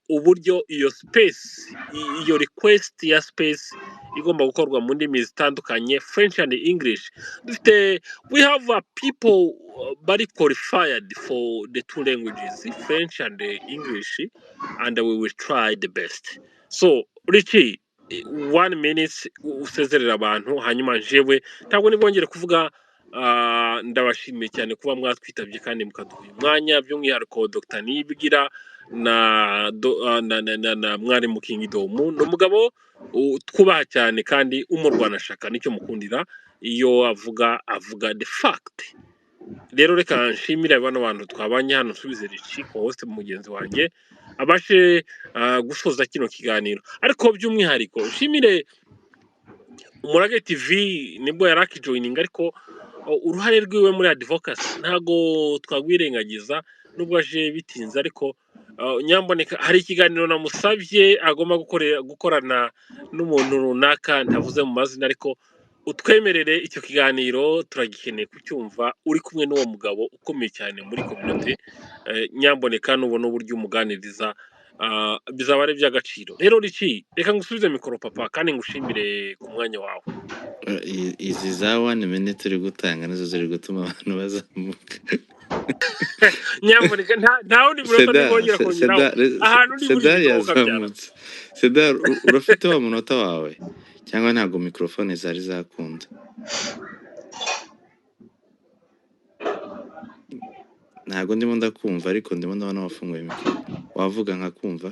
uburyo iyo space iyo request ya space igomba gukorwa mu ndimi zitandukanye French and English. We have people very qualified for the two languages French and English and we will try the best. So Richi 1 minute usezerera abantu hanyuma jewe ntabwo nibongere kuvuga. Ndabashimiye cyane kuba mwatwitabye kandi mukaduha umwanya by'umwihariko Dr. Nibigira na mwarimu Kingdom n'umugabo twubaha cyane kandi umurwanashaka nicyo mukundira iyo avuga the fact. Rero reka nshimire bano bantu twabanye hano nsubize Richi ko host mugenzi wanjye abashe gusoza kino kiganiro ariko by'umwihariko nshimire Umurage TV nibwo yarakijoininga ariko uruhare rwiwe muri advocacy ntago twagwirengagiza nubwo aje bitinze ariko nyamboneka hari ikiganiro namusabye agomba gukorana n'umuntu runaka ntavuze mu mazina ariko utwemerere icyo kiganiro turagikeneye kucyumva uri kumwe n'uwo mugabo ukomeye cyane muri community nyamboneka nubona uburyo umuganiriza bizaba ari by'agaciro. Rero Richi reka ngusubize mikoro papa kandi ngushimire ku mwanya wawe. Izi za 1 minute uri gutanga nazo ziri gutuma abantu bazamuka nyamboneka nta wundi munota nibongera kongeraho ahantu ndi buri yazamutse. Seda urafite wa munota wawe cyangwa ntago microphone zari zakunda? Ntago ndimo ndakumva ariko ndimo ndabona wafunguye mikoro wavuga nkakumva.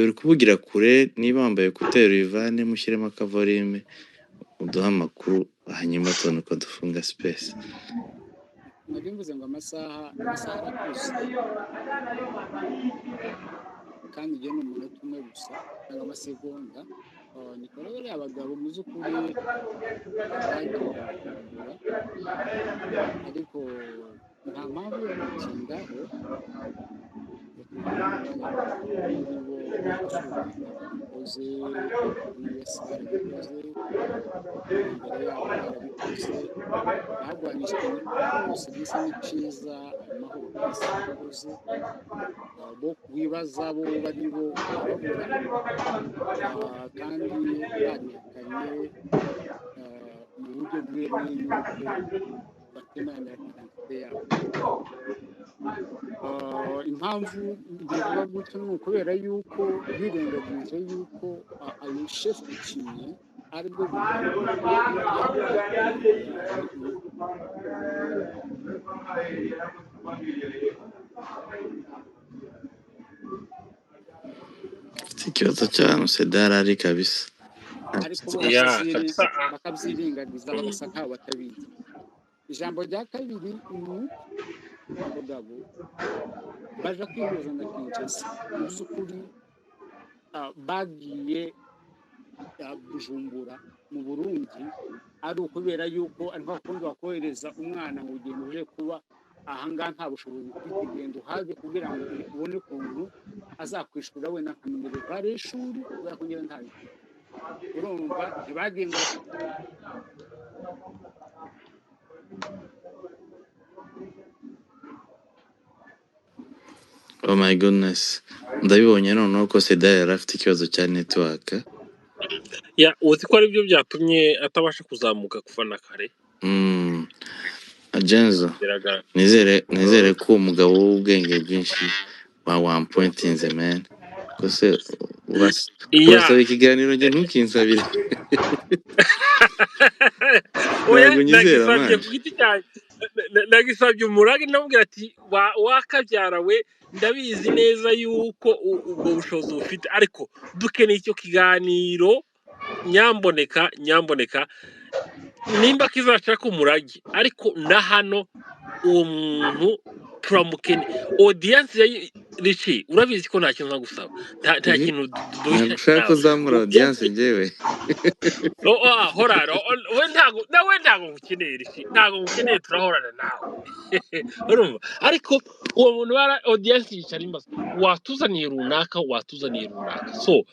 Uri kuvugira kure niba wambaye kutera Ivane mushyiremo akavorime uduha amakuru hanyuma tubone uko dufunga space. Nabimbuze ngo amasaha arakuze kandi igihe ni umunota umwe gusa cyangwa amasegonda nikora rero abagabo mu z'ukuri ariko nta mpamvu yo gutindaho uzi wese barabikoze imbere yabo barabikoze bahagwanishwa rwose gisa n'icyiza amahoro kwisi yakoze bo wibaza bo bari bo babura kandi barihakanye mu buryo bwemewe yuko batemeranya identite yabo impamvu bivuga gutyo ni ukubera yuko birengagije yuko ayo shefu ikinye aribwo guverinoma ikibazo cy'abantu sedari ari kabisa ariko bo bakabyirengagiza bagasa nk'aho batabizi. Ijambo rya kabiri ni abagabo baje kwihuza na Kinshasa mu by'ukuri bagiye Bujumbura mu Burundi ari ukubera yuko ari bakunda bakohereza umwana mu gihe muje kuba ahangaha nta bushobozi bw'ikigendo uhaze kugira ngo ubone ukuntu azakwishura we n'akamenyero kare ishuri kubera ko ngira ntayo urumva ntibagenda. Oh my goodness, ndabibonye noneho ko Sedari yari afite ikibazo cya network. uzi ko ari byo byatumye atabasha kuzamuka kuva na kare. Agenzo nizere ko umugabo w'ubwenge bwinshi wa 1 point in the man kose urasaba ikiganiro njye ntukinsabire. Ntabwo nyizera man, nagisabye umurage ndamubwira ati wakabyara we ndabizi neza yuko ubwo bushobozi bufite ariko dukeneye icyo kiganiro nyamboneka nimba kizaca ku murage ariko na hano uwo muntu turamukene audience ya Richi urabizi ko nta kintu nza gusaba nta kintu dushaka kuzamura audience njyewe. Horara we ntago ngukeneye Richi, ntago ngukeneye, turahorana nawe urumva ariko uwo muntu bara audience yicara imbaza watuzaniye runaka so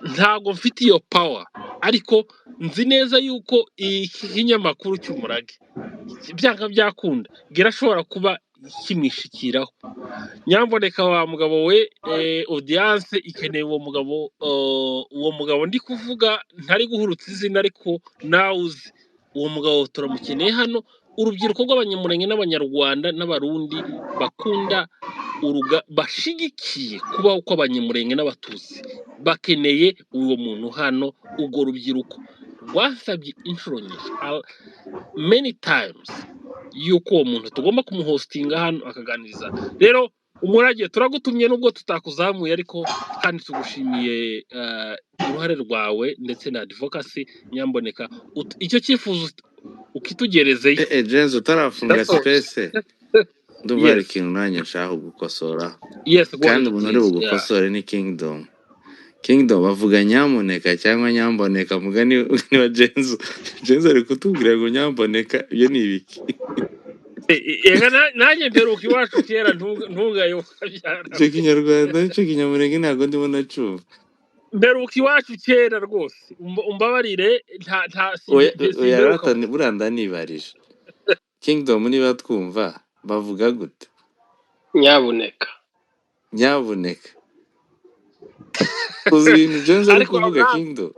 ntago mfite iyo power ariko nzi neza yuko ikinyamakuru cy'umurage byanga byakunda gerashobora kuba kimishikiraho. Nyamboneka wa mugabo we audience ikeneye uwo mugabo ndi kuvuga ntari guhurutsa izina ariko nawuzi uwo mugabo turamukeneye hano. Urubyiruko rw'abanyamurenge n'abanyarwanda n'abarundi bakunda bashigikiye kubaho kw'abanyamurenge n'abatutsi bakeneye uwo muntu hano. Ubwo rubyiruko rwasabye inshuro nyinshi many times yuko uwo muntu tugomba kumuhostinga hano akaganiriza. Rero umurage turagutumye nubwo tutakuzamuye ariko kandi tugushimiye uruhare rwawe ndetse na advocacy. Nyamboneka icyo cyifuzo ukitugerezeye. Jenzo utarafunga space ndumva hari ikintu nanjye nshaka gukosora kandi umuntu uri bugukosore ni Kingdom bavuga nyamuneka cyangwa nyamboneka mugani wa Jenzo ari kutubwira ngo nyamboneka ibyo ni ibiki? Nanjye mperuka iwacu kera ntungayoboka byara icyo kinyarwanda icyo kinyamurenge ntabwo ndimo nacumva. Mperuka iwacu kera rwose umbabarire yaratani buranda nibarije. Kingdom niba twumva bavuga gute? Nyabuneka uzi ibintu Jenzo ari kuvuga Kingdom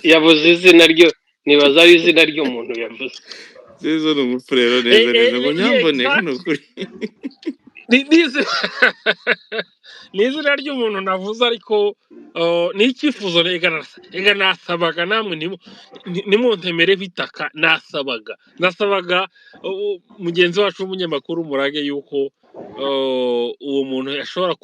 yavuze izina ryo nibaza ari izina ry'umuntu yavuze. Jenzo ni umufurero neza ngo nyamboneka ni ukuri ni izina ry'umuntu navuze ariko ni icyifuzo rega nasabaga namwe nimuntemere bitaka. Nasabaga mugenzi wacu w'umunyamakuru Murage yuko uwo muntu yashobora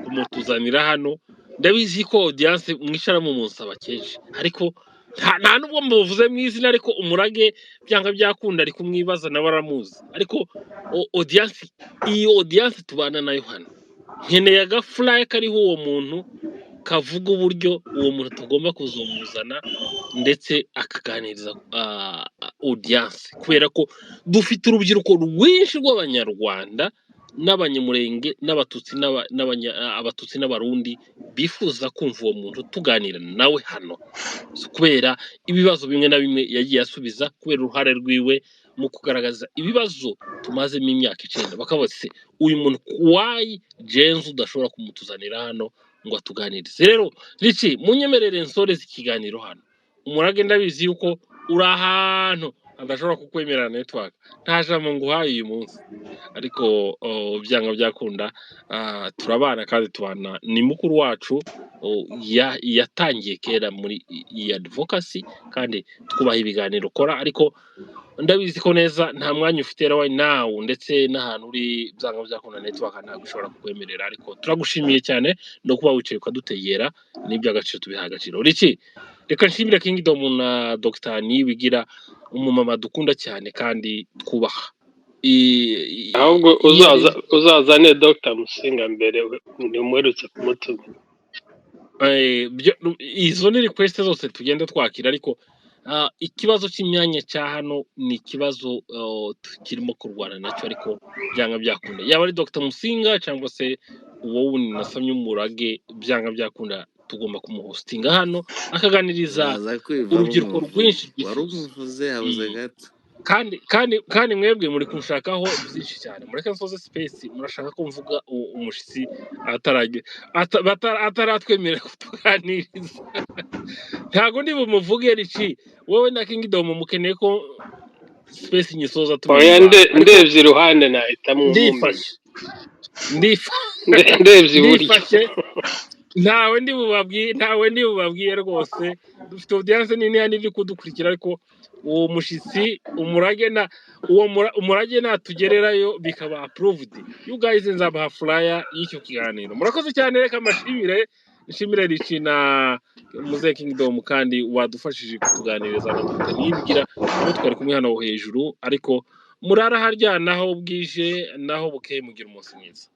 kumutuzanira hano. Ndabizi ko audience mwicara mu munsaba kenshi ariko nta nubwo muvuze mu izina ariko umurage byanga byakunda ari kumwibaza nawe aramuzi ariko audience tubana nayo hano nkeneye agafly kariho uwo muntu kavuga uburyo uwo muntu tugomba kuzumuzana ndetse akaganiriza audience kubera ko dufite urubyiruko rwinshi rw'abanyarwanda n'abanyamurenge n'abatutsi n'abarundi bifuza kumva uwo muntu tuganira nawe hano kubera ibibazo bimwe na bimwe yagiye asubiza kubera uruhare rwiwe mu kugaragaza ibibazo tumazemo imyaka 9 bakabose uyu muntu wayi Jenzo udashobora kumutuzanira hano ngo atuganirize. Rero Richi munyemerere nsore ikiganiro hano umurage ndabizi yuko uri ahantu adashobora kukwemera network nta jambo nguhaye uyu munsi ariko byanga byakunda turabana kandi tubana ni mukuru wacu yatangiye kera muri iyi advocacy kandi twubaha ibiganiro ukora ariko ndabizi ko neza nta mwanya ufite right now ndetse n'ahantu uri byanga byakunda network ntabwo ishobora kukwemerera ariko turagushimiye cyane no kuba wicaye ukadutegera n'iby'agaciro tubiha agaciro Riki reka nshimire Kingdom na Dr Niyibigira umumama dukunda cyane kandi twubaha ahubwo uzazane Dr Musinga mbere ntimwerutse kumutuma izo ni request zose tugenda twakira ariko ikibazo cy'imyanya cya hano ni ikibazo kirimo kurwana nacyo ariko byanga byakunda yaba ari Dr Musinga cyangwa se wowe nasamye umurage byanga byakunda tugomba kumuhostinga hano akaganiriza urubyiruko rwinshi waruvuze habuze gato kandi mwebwe muri kunshakaho byinshi cyane mureke nsoze space murashaka ko mvuga umushitsi ataratwemerera kutuganiriza ntago ndi bumuvuge Riki wowe na Kingdom mukeneye ko space nyisoza oya ndevye iruhande nahita ndifashe iburyo ntawe ndi bubabwiye rwose dufite audience nini yani iri kudukurikira ariko uwo mushitsi umurage natugererayo bikaba approved you guys nzabaha flyer y'icyo kiganiro murakoze cyane reka nshimire Riki na Muze Kingdom kandi wadufashije kutuganiriza no Niyibigira abo twari kumwe hano hejuru ariko murara harya naho bwije naho bukeye mugira umunsi mwiza